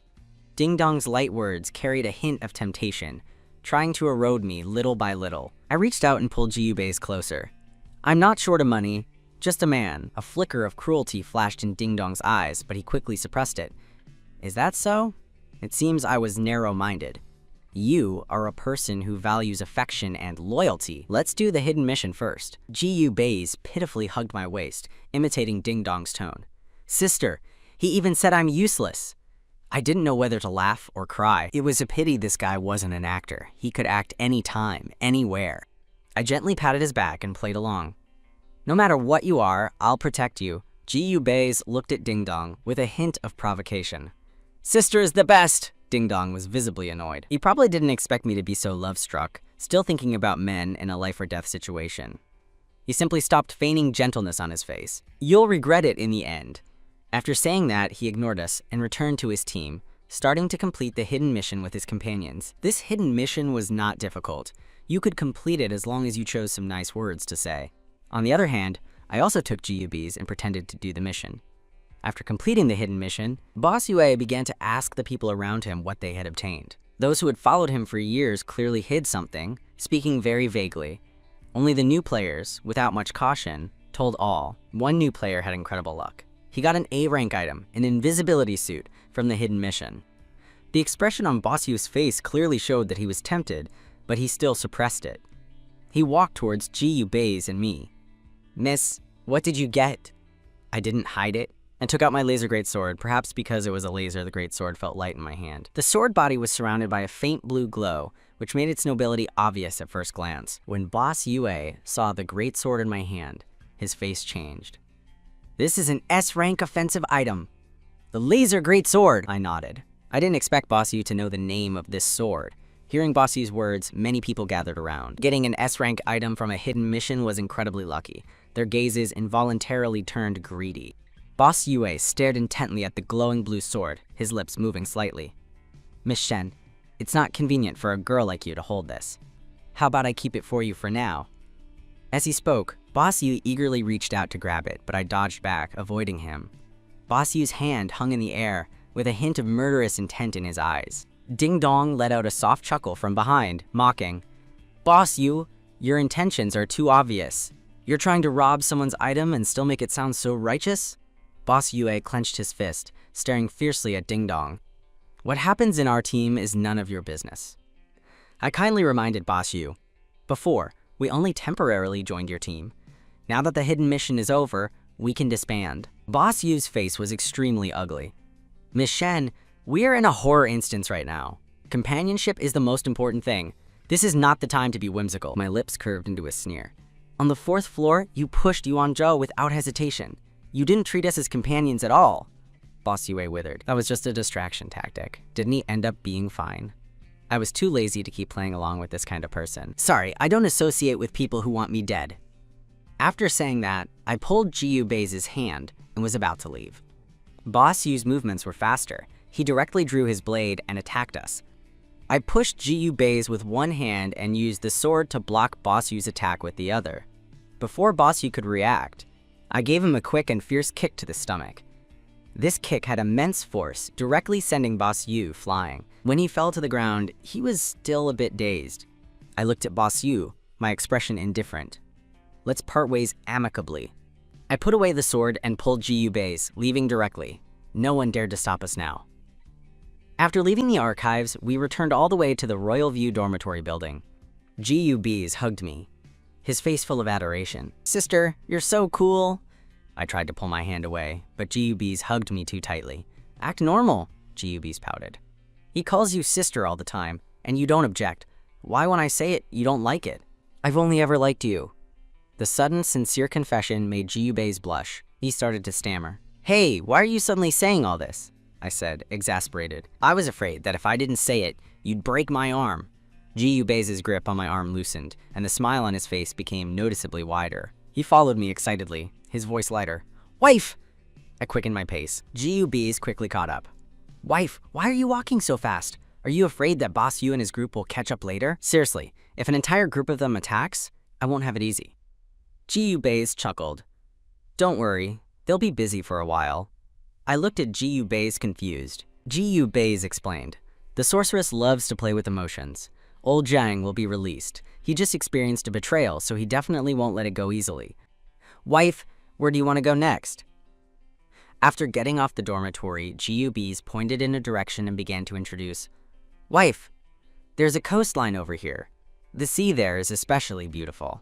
A: Ding Dong's light words carried a hint of temptation, trying to erode me little by little. I reached out and pulled Ji Yubei's closer. I'm not short of money, just a man. A flicker of cruelty flashed in Ding Dong's eyes, but he quickly suppressed it. Is that so? It seems I was narrow-minded. You are a person who values affection and loyalty. Let's do the hidden mission first. Ji Yubei's pitifully hugged my waist, imitating Ding Dong's tone. Sister, he even said I'm useless. I didn't know whether to laugh or cry. It was a pity this guy wasn't an actor. He could act anytime, anywhere. I gently patted his back and played along. No matter what you are, I'll protect you. Ji Yubei's looked at Ding Dong with a hint of provocation. Sister is the best! Ding Dong was visibly annoyed. He probably didn't expect me to be so love-struck, still thinking about men in a life-or-death situation. He simply stopped feigning gentleness on his face. You'll regret it in the end. After saying that, he ignored us and returned to his team, starting to complete the hidden mission with his companions. This hidden mission was not difficult. You could complete it as long as you chose some nice words to say. On the other hand, I also took Ji Yubei's and pretended to do the mission. After completing the hidden mission, Boss Yue began to ask the people around him what they had obtained. Those who had followed him for years clearly hid something, speaking very vaguely. Only the new players, without much caution, told all. One new player had incredible luck. He got an A-rank item, an invisibility suit, from the hidden mission. The expression on Boss Yu's face clearly showed that he was tempted, but he still suppressed it. He walked towards Ji Yubei's and me. Miss, what did you get? I didn't hide it, and took out my laser greatsword, perhaps because it was a laser, the greatsword felt light in my hand. The sword body was surrounded by a faint blue glow, which made its nobility obvious at first glance. When Boss Yue saw the greatsword in my hand, his face changed. This is an S-rank offensive item. The laser greatsword, I nodded. I didn't expect Boss Yue to know the name of this sword. Hearing Boss Yu's words, many people gathered around. Getting an S-rank item from a hidden mission was incredibly lucky. Their gazes involuntarily turned greedy. Boss Yue stared intently at the glowing blue sword, his lips moving slightly. Miss Shen, it's not convenient for a girl like you to hold this. How about I keep it for you for now? As he spoke, Boss Yue eagerly reached out to grab it, but I dodged back, avoiding him. Boss Yu's hand hung in the air, with a hint of murderous intent in his eyes. Ding Dong let out a soft chuckle from behind, mocking. Boss Yue, your intentions are too obvious. You're trying to rob someone's item and still make it sound so righteous? Boss Yue clenched his fist, staring fiercely at Ding Dong. What happens in our team is none of your business. I kindly reminded Boss Yue. Before, we only temporarily joined your team. Now that the hidden mission is over, we can disband. Boss Yu's face was extremely ugly. Miss Shen, we are in a horror instance right now. Companionship is the most important thing. This is not the time to be whimsical. My lips curved into a sneer. On the 4th floor, you pushed Yuan Zhou without hesitation. You didn't treat us as companions at all. Boss Yue withered. That was just a distraction tactic. Didn't he end up being fine? I was too lazy to keep playing along with this kind of person. Sorry, I don't associate with people who want me dead. After saying that, I pulled Ji Yubei's hand and was about to leave. Boss Yu's movements were faster. He directly drew his blade and attacked us. I pushed Ji Yubei's with one hand and used the sword to block Boss Yu's attack with the other. Before Boss Yu could react, I gave him a quick and fierce kick to the stomach. This kick had immense force, directly sending Boss Yu flying. When he fell to the ground, he was still a bit dazed. I looked at Boss Yu, my expression indifferent. Let's part ways amicably. I put away the sword and pulled Ji Yubei's, leaving directly. No one dared to stop us now. After leaving the archives, we returned all the way to the Royal View dormitory building. Ji Yubei's hugged me, his face full of adoration. Sister, you're so cool. I tried to pull my hand away, but Ji Yubei's hugged me too tightly. Act normal, Ji Yubei's pouted. He calls you sister all the time, and you don't object. Why when I say it, you don't like it? I've only ever liked you. The sudden, sincere confession made Ji Yubei's blush. He started to stammer. Hey, why are you suddenly saying all this? I said, exasperated. I was afraid that if I didn't say it, you'd break my arm. Ji Yubei's grip on my arm loosened, and the smile on his face became noticeably wider. He followed me excitedly, his voice lighter. Wife! I quickened my pace. Ji Yubei's quickly caught up. Wife, why are you walking so fast? Are you afraid that Boss Yu and his group will catch up later? Seriously, if an entire group of them attacks, I won't have it easy. Ji Baze chuckled. Don't worry, they'll be busy for a while. I looked at Ji Baze confused. Ji Baze explained. The sorceress loves to play with emotions. Old Zhang will be released. He just experienced a betrayal, so he definitely won't let it go easily. Wife, where do you want to go next? After getting off the dormitory, Ji Baze pointed in a direction and began to introduce. Wife, there's a coastline over here. The sea there is especially beautiful.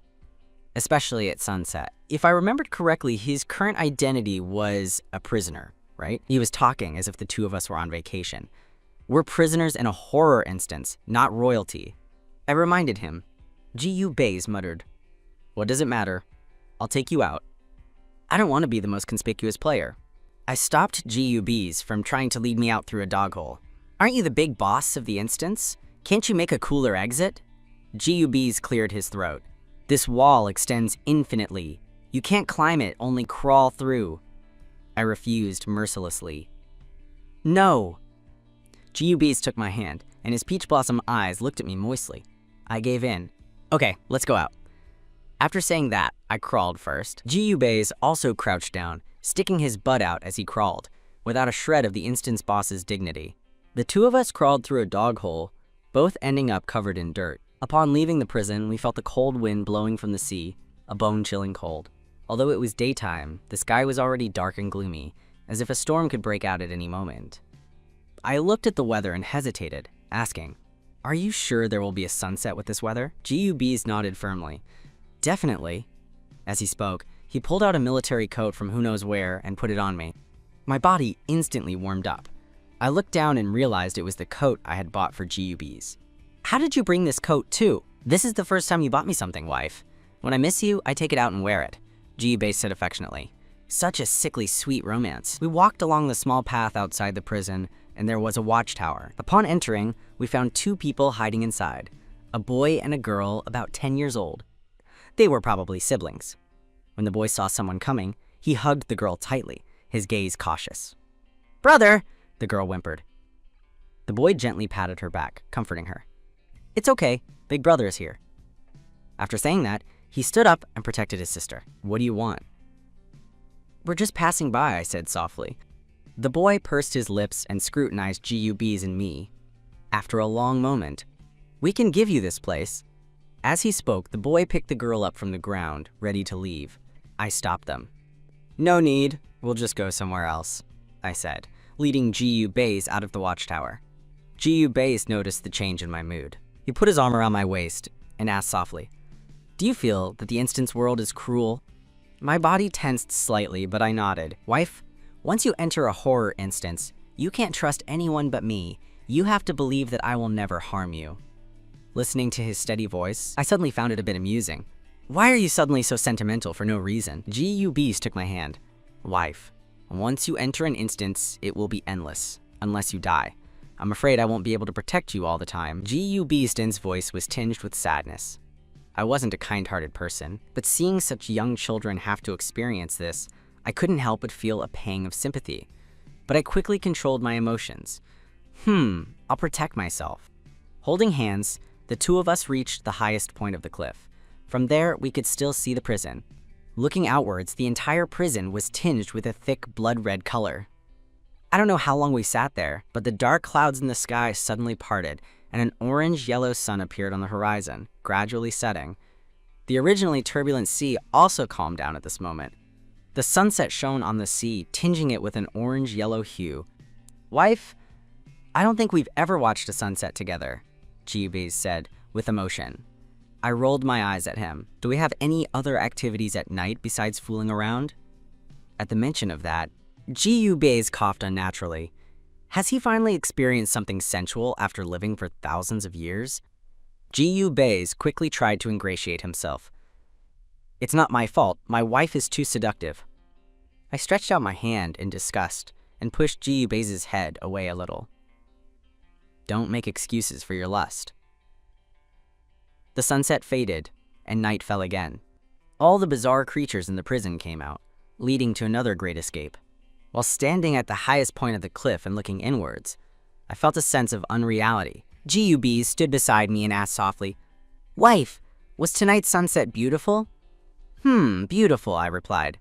A: Especially at sunset. If I remembered correctly, his current identity was a prisoner, right? He was talking as if the two of us were on vacation. We're prisoners in a horror instance, not royalty. I reminded him. Ji Baze muttered, What does it matter? I'll take you out. I don't want to be the most conspicuous player. I stopped Ji Baze from trying to lead me out through a dog hole. Aren't you the big boss of the instance? Can't you make a cooler exit? Ji Baze cleared his throat. This wall extends infinitely. You can't climb it, only crawl through. I refused mercilessly. No. Ji Baze took my hand, and his peach blossom eyes looked at me moistly. I gave in. Okay, let's go out. After saying that, I crawled first. Ji Baze also crouched down, sticking his butt out as he crawled, without a shred of the instance boss's dignity. The two of us crawled through a dog hole, both ending up covered in dirt. Upon leaving the prison, we felt the cold wind blowing from the sea, a bone-chilling cold. Although it was daytime, the sky was already dark and gloomy, as if a storm could break out at any moment. I looked at the weather and hesitated, asking, Are you sure there will be a sunset with this weather? Ji Baze nodded firmly. Definitely. As he spoke, he pulled out a military coat from who knows where and put it on me. My body instantly warmed up. I looked down and realized it was the coat I had bought for Ji Baze. How did you bring this coat too? This is the first time you bought me something, wife. When I miss you, I take it out and wear it, Ji Baze said affectionately. Such a sickly sweet romance. We walked along the small path outside the prison, and there was a watchtower. Upon entering, we found two people hiding inside, a boy and a girl about 10 years old. They were probably siblings. When the boy saw someone coming, he hugged the girl tightly, his gaze cautious. Brother, the girl whimpered. The boy gently patted her back, comforting her. It's okay, Big Brother is here. After saying that, he stood up and protected his sister. What do you want? We're just passing by, I said softly. The boy pursed his lips and scrutinized Ji Baze and me. After a long moment, we can give you this place. As he spoke, the boy picked the girl up from the ground, ready to leave. I stopped them. No need, we'll just go somewhere else, I said, leading Ji Baze out of the watchtower. Ji Baze noticed the change in my mood. He put his arm around my waist and asked softly, Do you feel that the instance world is cruel? My body tensed slightly, but I nodded. Wife, once you enter a horror instance, you can't trust anyone but me. You have to believe that I will never harm you. Listening to his steady voice, I suddenly found it a bit amusing. Why are you suddenly so sentimental for no reason? Ji Baze took my hand. Wife, once you enter an instance, it will be endless, unless you die. I'm afraid I won't be able to protect you all the time. Ji Baze's voice was tinged with sadness. I wasn't a kind-hearted person, but seeing such young children have to experience this, I couldn't help but feel a pang of sympathy. But I quickly controlled my emotions. I'll protect myself. Holding hands, the two of us reached the highest point of the cliff. From there, we could still see the prison. Looking outwards, the entire prison was tinged with a thick blood-red color. I don't know how long we sat there, but the dark clouds in the sky suddenly parted, and an orange-yellow sun appeared on the horizon, gradually setting. The originally turbulent sea also calmed down at this moment. The sunset shone on the sea, tinging it with an orange-yellow hue. Wife, I don't think we've ever watched a sunset together, Ji Baze said, with emotion. I rolled my eyes at him. Do we have any other activities at night besides fooling around? At the mention of that, Ji Baze coughed unnaturally. Has he finally experienced something sensual after living for thousands of years? Ji Baze quickly tried to ingratiate himself. It's not my fault. My wife is too seductive. I stretched out my hand in disgust and pushed Ji Baze's head away a little. Don't make excuses for your lust. The sunset faded, and night fell again. All the bizarre creatures in the prison came out, leading to another great escape. While standing at the highest point of the cliff and looking inwards, I felt a sense of unreality. Ji Baze stood beside me and asked softly, Wife, was tonight's sunset beautiful? Beautiful, I replied.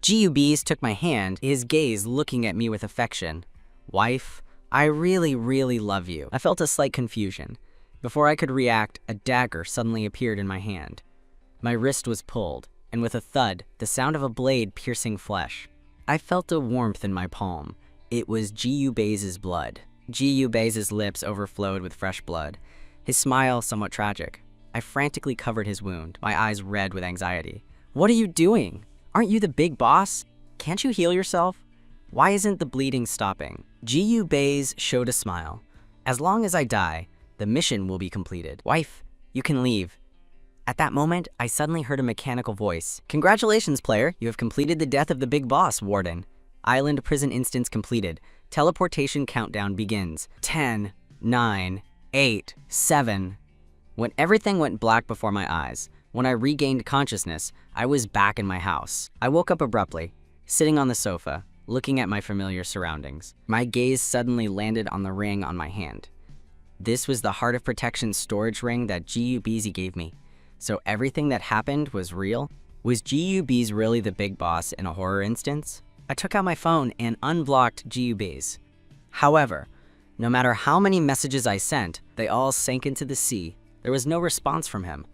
A: GUBs took my hand, his gaze looking at me with affection. Wife, I really, really love you. I felt a slight confusion. Before I could react, a dagger suddenly appeared in my hand. My wrist was pulled, and with a thud, the sound of a blade piercing flesh. I felt a warmth in my palm. It was GUB's blood. GUB's lips overflowed with fresh blood, his smile somewhat tragic. I frantically covered his wound, my eyes red with anxiety. What are you doing? Aren't you the big boss? Can't you heal yourself? Why isn't the bleeding stopping? GUB's showed a smile. As long as I die, the mission will be completed. Wife, you can leave. At that moment, I suddenly heard a mechanical voice. Congratulations, player. You have completed the death of the big boss, Warden. Island prison instance completed. Teleportation countdown begins. 10, 9, 8, 7. When everything went black before my eyes, when I regained consciousness, I was back in my house. I woke up abruptly, sitting on the sofa, looking at my familiar surroundings. My gaze suddenly landed on the ring on my hand. This was the Heart of Protection storage ring that GUBZ gave me. So everything that happened was real? Was GUBZ really the big boss in a horror instance? I took out my phone and unblocked GUBZ. However, no matter how many messages I sent, they all sank into the sea. There was no response from him.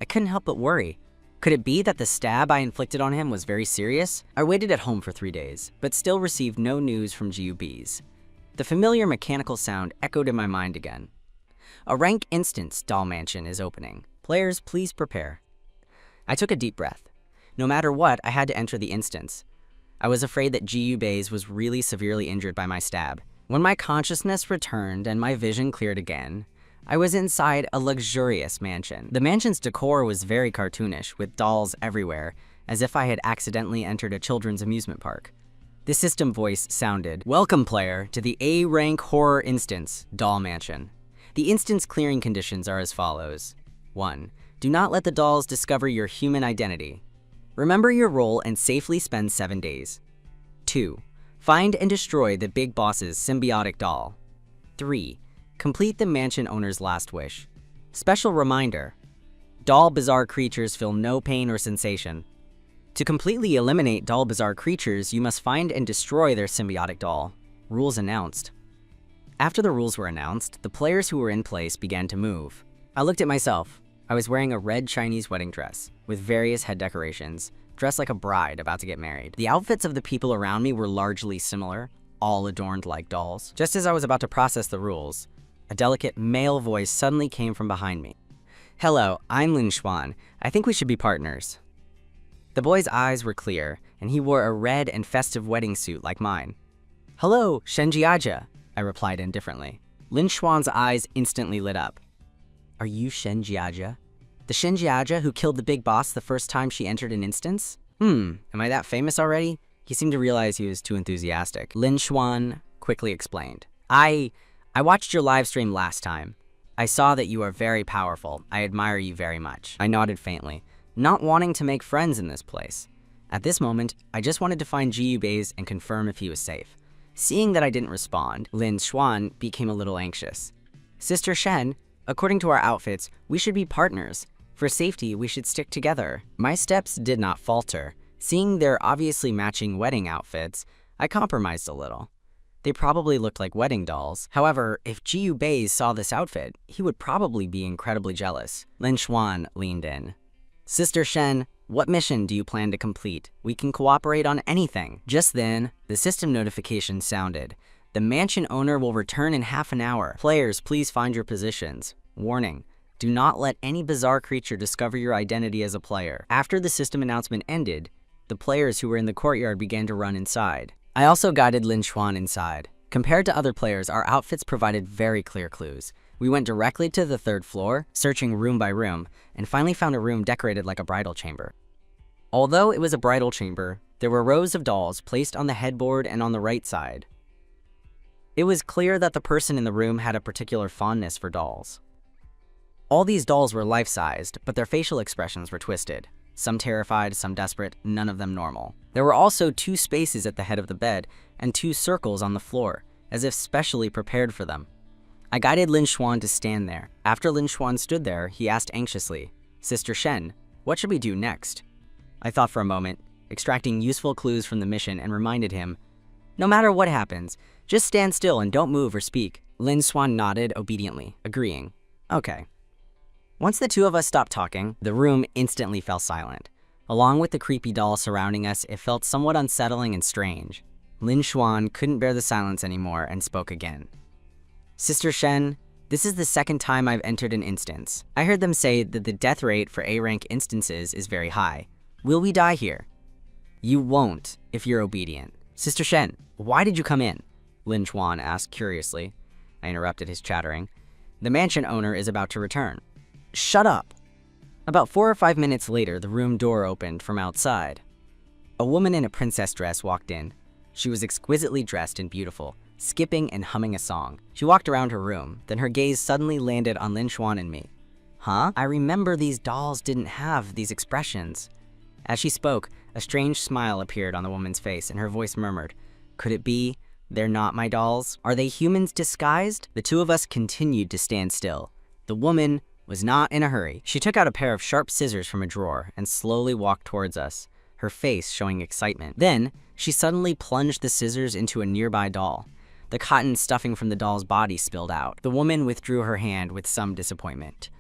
A: I couldn't help but worry. Could it be that the stab I inflicted on him was very serious? I waited at home for 3 days, but still received no news from GUBZ. The familiar mechanical sound echoed in my mind again. A rank instance doll mansion is opening. Players, please prepare. I took a deep breath. No matter what, I had to enter the instance. I was afraid that GUBZ was really severely injured by my stab. When my consciousness returned and my vision cleared again, I was inside a luxurious mansion. The mansion's decor was very cartoonish, with dolls everywhere, as if I had accidentally entered a children's amusement park. The system voice sounded, "Welcome, player, to the A-rank horror instance, Doll Mansion. The instance clearing conditions are as follows. 1. Do not let the dolls discover your human identity. Remember your role and safely spend 7 days. 2. Find and destroy the big boss's symbiotic doll. 3. Complete the mansion owner's last wish. Special reminder, doll bizarre creatures feel no pain or sensation. To completely eliminate doll bizarre creatures, you must find and destroy their symbiotic doll. Rules announced." After the rules were announced, the players who were in place began to move. I looked at myself. I was wearing a red Chinese wedding dress with various head decorations, dressed like a bride about to get married. The outfits of the people around me were largely similar, all adorned like dolls. Just as I was about to process the rules, a delicate male voice suddenly came from behind me. "Hello, I'm Lin Xuan. I think we should be partners." The boy's eyes were clear, and he wore a red and festive wedding suit like mine. "Hello, Shenjiaja," I replied indifferently. Lin Xuan's eyes instantly lit up. "Are you Shenjiaja? The Shenjiaja who killed the big boss the first time she entered an instance? Am I that famous already?" He seemed to realize he was too enthusiastic. Lin Xuan quickly explained. I watched your live stream last time. I saw that you are very powerful. I admire you very much." I nodded faintly, not wanting to make friends in this place. At this moment, I just wanted to find GUBZ and confirm if he was safe. Seeing that I didn't respond, Lin Xuan became a little anxious. "Sister Shen, according to our outfits, we should be partners. For safety, we should stick together." My steps did not falter. Seeing their obviously matching wedding outfits, I compromised a little. They probably looked like wedding dolls. However, if GUBZ saw this outfit, he would probably be incredibly jealous. Lin Xuan leaned in. "Sister Shen, what mission do you plan to complete? We can cooperate on anything." Just then, the system notification sounded. "The mansion owner will return in half an hour. Players, please find your positions. Warning, do not let any bizarre creature discover your identity as a player." After the system announcement ended, the players who were in the courtyard began to run inside. I also guided Lin Xuan inside. Compared to other players, our outfits provided very clear clues. We went directly to the 3rd floor, searching room by room, and finally found a room decorated like a bridal chamber. Although it was a bridal chamber, there were rows of dolls placed on the headboard and on the right side. It was clear that the person in the room had a particular fondness for dolls. All these dolls were life-sized, but their facial expressions were twisted. Some terrified, some desperate, none of them normal. There were also 2 spaces at the head of the bed and 2 circles on the floor, as if specially prepared for them. I guided Lin Xuan to stand there. After Lin Xuan stood there, he asked anxiously, "Sister Shen, what should we do next?" I thought for a moment, extracting useful clues from the mission, and reminded him, "No matter what happens, just stand still and don't move or speak." Lin Xuan nodded obediently, agreeing. Okay. Once the two of us stopped talking, the room instantly fell silent. Along with the creepy doll surrounding us, it felt somewhat unsettling and strange. Lin Xuan couldn't bear the silence anymore and spoke again. "Sister Shen, this is the second time I've entered an instance. I heard them say that the death rate for A-rank instances is very high. Will we die here?" "You won't, if you're obedient." "Sister Shen, why did you come in?" Lin Xuan asked curiously. I interrupted his chattering. "The mansion owner is about to return." "Shut up." About 4 or 5 minutes later, the room door opened from outside. A woman in a princess dress walked in. She was exquisitely dressed and beautiful, skipping and humming a song. She walked around her room, then her gaze suddenly landed on Lin Xuan and me. "Huh? I remember these dolls didn't have these expressions." As she spoke, a strange smile appeared on the woman's face, and her voice murmured, "Could it be they're not my dolls? Are they humans disguised?" The two of us continued to stand still. The woman was not in a hurry. She took out a pair of sharp scissors from a drawer and slowly walked towards us, her face showing excitement. Then, she suddenly plunged the scissors into a nearby doll. The cotton stuffing from the doll's body spilled out. The woman withdrew her hand with some disappointment.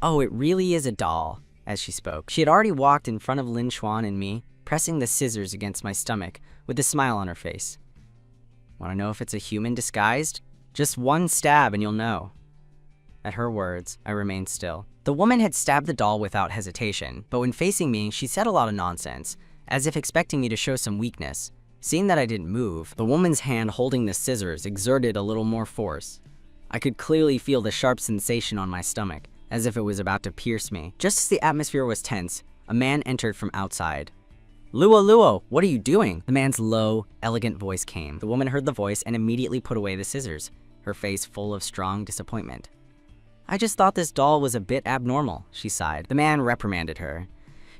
A: "Oh, it really is a doll," as she spoke. She had already walked in front of Lin Xuan and me, pressing the scissors against my stomach with a smile on her face. "Want to know if it's a human disguised? Just one stab and you'll know." At her words, I remained still. The woman had stabbed the doll without hesitation, but when facing me, she said a lot of nonsense, as if expecting me to show some weakness. Seeing that I didn't move, the woman's hand holding the scissors exerted a little more force. I could clearly feel the sharp sensation on my stomach, as if it was about to pierce me. Just as the atmosphere was tense, a man entered from outside. "Luo, Luo, what are you doing?" The man's low, elegant voice came. The woman heard the voice and immediately put away the scissors, her face full of strong disappointment. "I just thought this doll was a bit abnormal," she sighed. The man reprimanded her.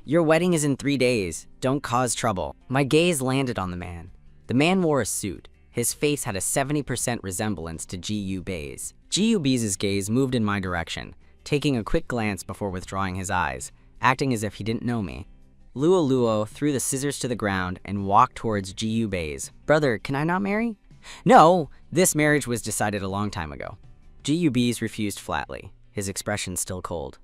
A: "Your wedding is in 3 days. Don't cause trouble." My gaze landed on the man. The man wore a suit. His face had a 70% resemblance to Ji Bei's. Ji Bei's gaze moved in my direction, taking a quick glance before withdrawing his eyes, acting as if he didn't know me. Luo Luo threw the scissors to the ground and walked towards Ji Bei's. "Brother, can I not marry?" "No, this marriage was decided a long time ago." Ji Bei's refused flatly, his expression still cold.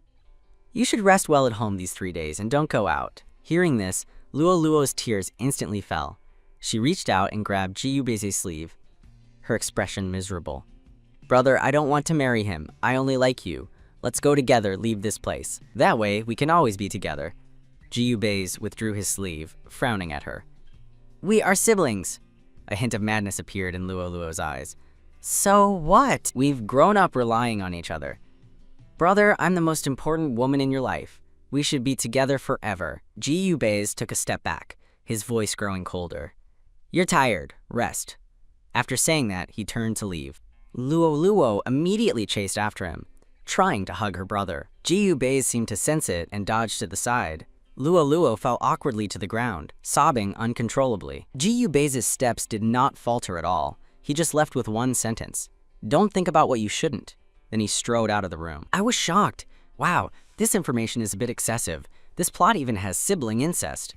A: "You should rest well at home these 3 days and don't go out." Hearing this, Luo Luo's tears instantly fell. She reached out and grabbed Ji Bei's sleeve, her expression miserable. "Brother, I don't want to marry him. I only like you. Let's go together, leave this place. That way, we can always be together." Ji Bei's withdrew his sleeve, frowning at her. "We are siblings." A hint of madness appeared in Luo Luo's eyes. "So what? We've grown up relying on each other. Brother, I'm the most important woman in your life. We should be together forever." Ji Bei's took a step back, his voice growing colder. "You're tired. Rest." After saying that, he turned to leave. Luo Luo immediately chased after him, trying to hug her brother. Ji Bei seemed to sense it and dodged to the side. Luo Luo fell awkwardly to the ground, sobbing uncontrollably. Ji Bei's steps did not falter at all. He just left with one sentence. "Don't think about what you shouldn't." Then he strode out of the room. I was shocked. Wow, this information is a bit excessive. This plot even has sibling incest.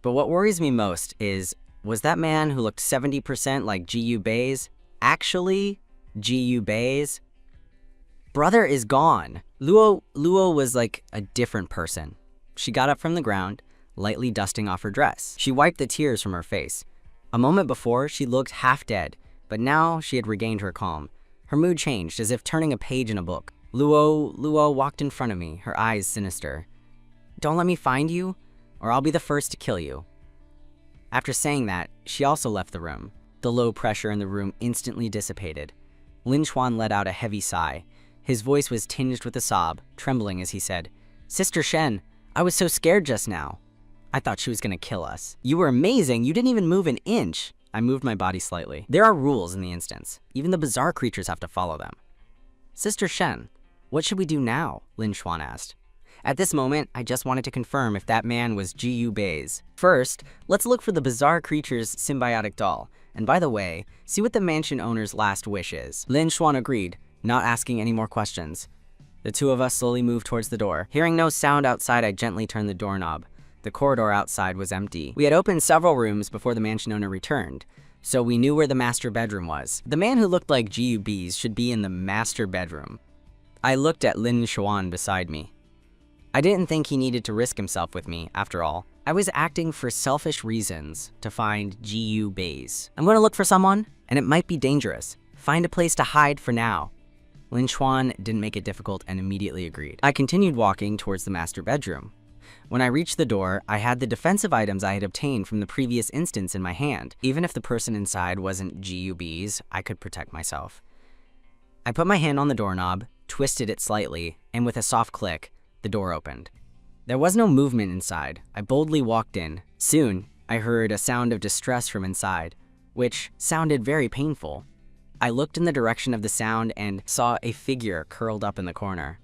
A: But what worries me most is, was that man who looked 70% like Ji Bei's actually Ji Bei's? Brother is gone. Luo was like a different person. She got up from the ground, lightly dusting off her dress. She wiped the tears from her face. A moment before, she looked half dead, but now she had regained her calm. Her mood changed, as if turning a page in a book. Luo walked in front of me, her eyes sinister. "Don't let me find you, or I'll be the first to kill you." After saying that, she also left the room. The low pressure in the room instantly dissipated. Lin Xuan let out a heavy sigh. His voice was tinged with a sob, trembling as he said, "Sister Shen, I was so scared just now. I thought she was gonna kill us." "You were amazing, you didn't even move an inch." I moved my body slightly. There are rules in the instance. Even the bizarre creatures have to follow them. "Sister Shen, what should we do now?" Lin Xuan asked. At this moment, I just wanted to confirm if that man was Ji Bei's. First, let's look for the bizarre creature's symbiotic doll. And by the way, see what the mansion owner's last wish is. Lin Xuan agreed, not asking any more questions. The two of us slowly moved towards the door. Hearing no sound outside, I gently turned the doorknob. The corridor outside was empty. We had opened several rooms before the mansion owner returned, so we knew where the master bedroom was. The man who looked like GUBs should be in the master bedroom. I looked at Lin Xuan beside me. I didn't think he needed to risk himself with me, after all. I was acting for selfish reasons to find GUBs. I'm going to look for someone, and it might be dangerous. Find a place to hide for now. Lin Xuan didn't make it difficult and immediately agreed. I continued walking towards the master bedroom. When I reached the door, I had the defensive items I had obtained from the previous instance in my hand. Even if the person inside wasn't GUBs, I could protect myself. I put my hand on the doorknob, twisted it slightly, and with a soft click, the door opened. There was no movement inside. I boldly walked in. Soon, I heard a sound of distress from inside, which sounded very painful. I looked in the direction of the sound and saw a figure curled up in the corner.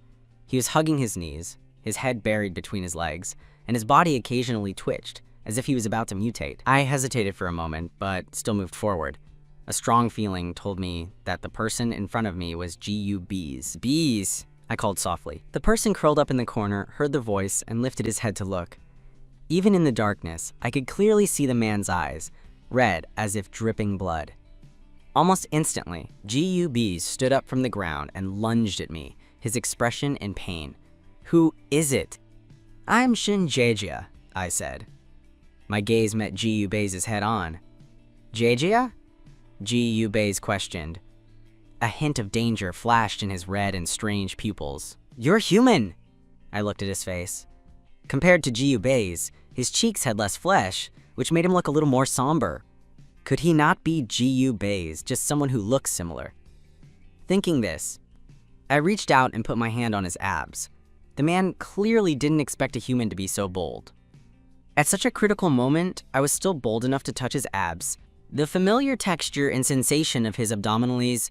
A: He was hugging his knees, his head buried between his legs, and his body occasionally twitched, as if he was about to mutate. I hesitated for a moment, but still moved forward. A strong feeling told me that the person in front of me was GUBs. Bees, I called softly. The person curled up in the corner heard the voice and lifted his head to look. Even in the darkness, I could clearly see the man's eyes, red as if dripping blood. Almost instantly, GUBs stood up from the ground and lunged at me, his expression in pain. Who is it? I'm Shin Jejia, I said. My gaze met GUBs' head on. Jejia? GUBs questioned. A hint of danger flashed in his red and strange pupils. You're human! I looked at his face. Compared to GUBs, his cheeks had less flesh, which made him look a little more somber. Could he not be GUBs, just someone who looks similar? Thinking this, I reached out and put my hand on his abs. The man clearly didn't expect a human to be so bold. At such a critical moment, I was still bold enough to touch his abs. The familiar texture and sensation of his abdominals,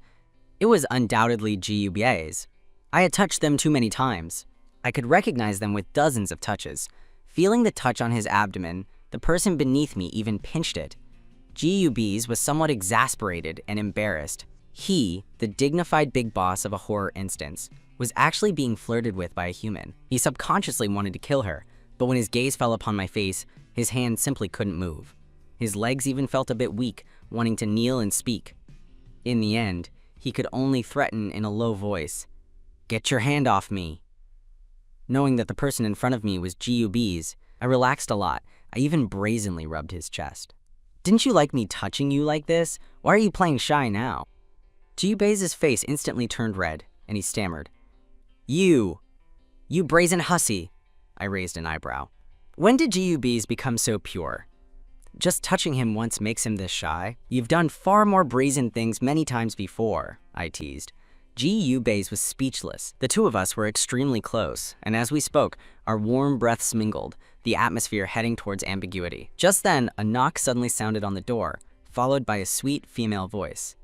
A: it was undoubtedly GUBs. I had touched them too many times. I could recognize them with dozens of touches. Feeling the touch on his abdomen, the person beneath me even pinched it. GUBs was somewhat exasperated and embarrassed. He, the dignified big boss of a horror instance, was actually being flirted with by a human. He subconsciously wanted to kill her, but when his gaze fell upon my face, his hand simply couldn't move. His legs even felt a bit weak, wanting to kneel and speak. In the end, he could only threaten in a low voice, "Get your hand off me." Knowing that the person in front of me was GUBs, I relaxed a lot. I even brazenly rubbed his chest. "Didn't you like me touching you like this? Why are you playing shy now?" GUBs' face instantly turned red, and he stammered. You brazen hussy." I raised an eyebrow. When did GUBs become so pure? Just touching him once makes him this shy? You've done far more brazen things many times before, I teased. GUBs was speechless. The two of us were extremely close, and as we spoke, our warm breaths mingled, the atmosphere heading towards ambiguity. Just then, a knock suddenly sounded on the door, followed by a sweet female voice.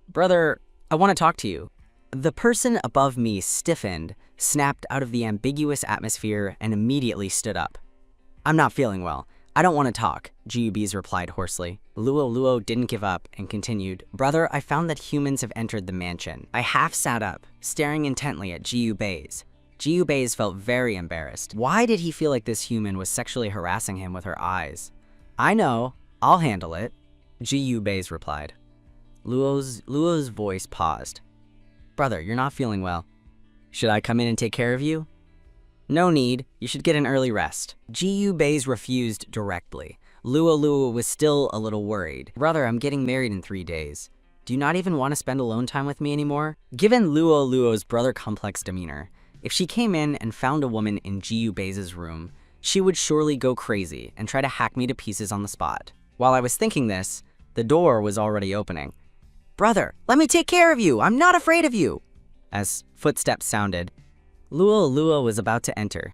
A: "Brother, I want to talk to you." The person above me stiffened, snapped out of the ambiguous atmosphere, and immediately stood up. "I'm not feeling well. I don't want to talk," GUBs replied hoarsely. Luo didn't give up and continued, "Brother, I found that humans have entered the mansion." I half sat up, staring intently at GUBs. GUBs felt very embarrassed. Why did he feel like this human was sexually harassing him with her eyes? "I know. I'll handle it," GUBs replied. Luo's voice paused. "Brother, you're not feeling well. Should I come in and take care of you?" "No need. You should get an early rest." GUBs refused directly. Luo was still a little worried. "Brother, I'm getting married in 3 days. Do you not even want to spend alone time with me anymore?" Given Luo's brother complex demeanor, if she came in and found a woman in GUBs' room, she would surely go crazy and try to hack me to pieces on the spot. While I was thinking this, the door was already opening. "Brother, let me take care of you. I'm not afraid of you." As footsteps sounded, Luo was about to enter.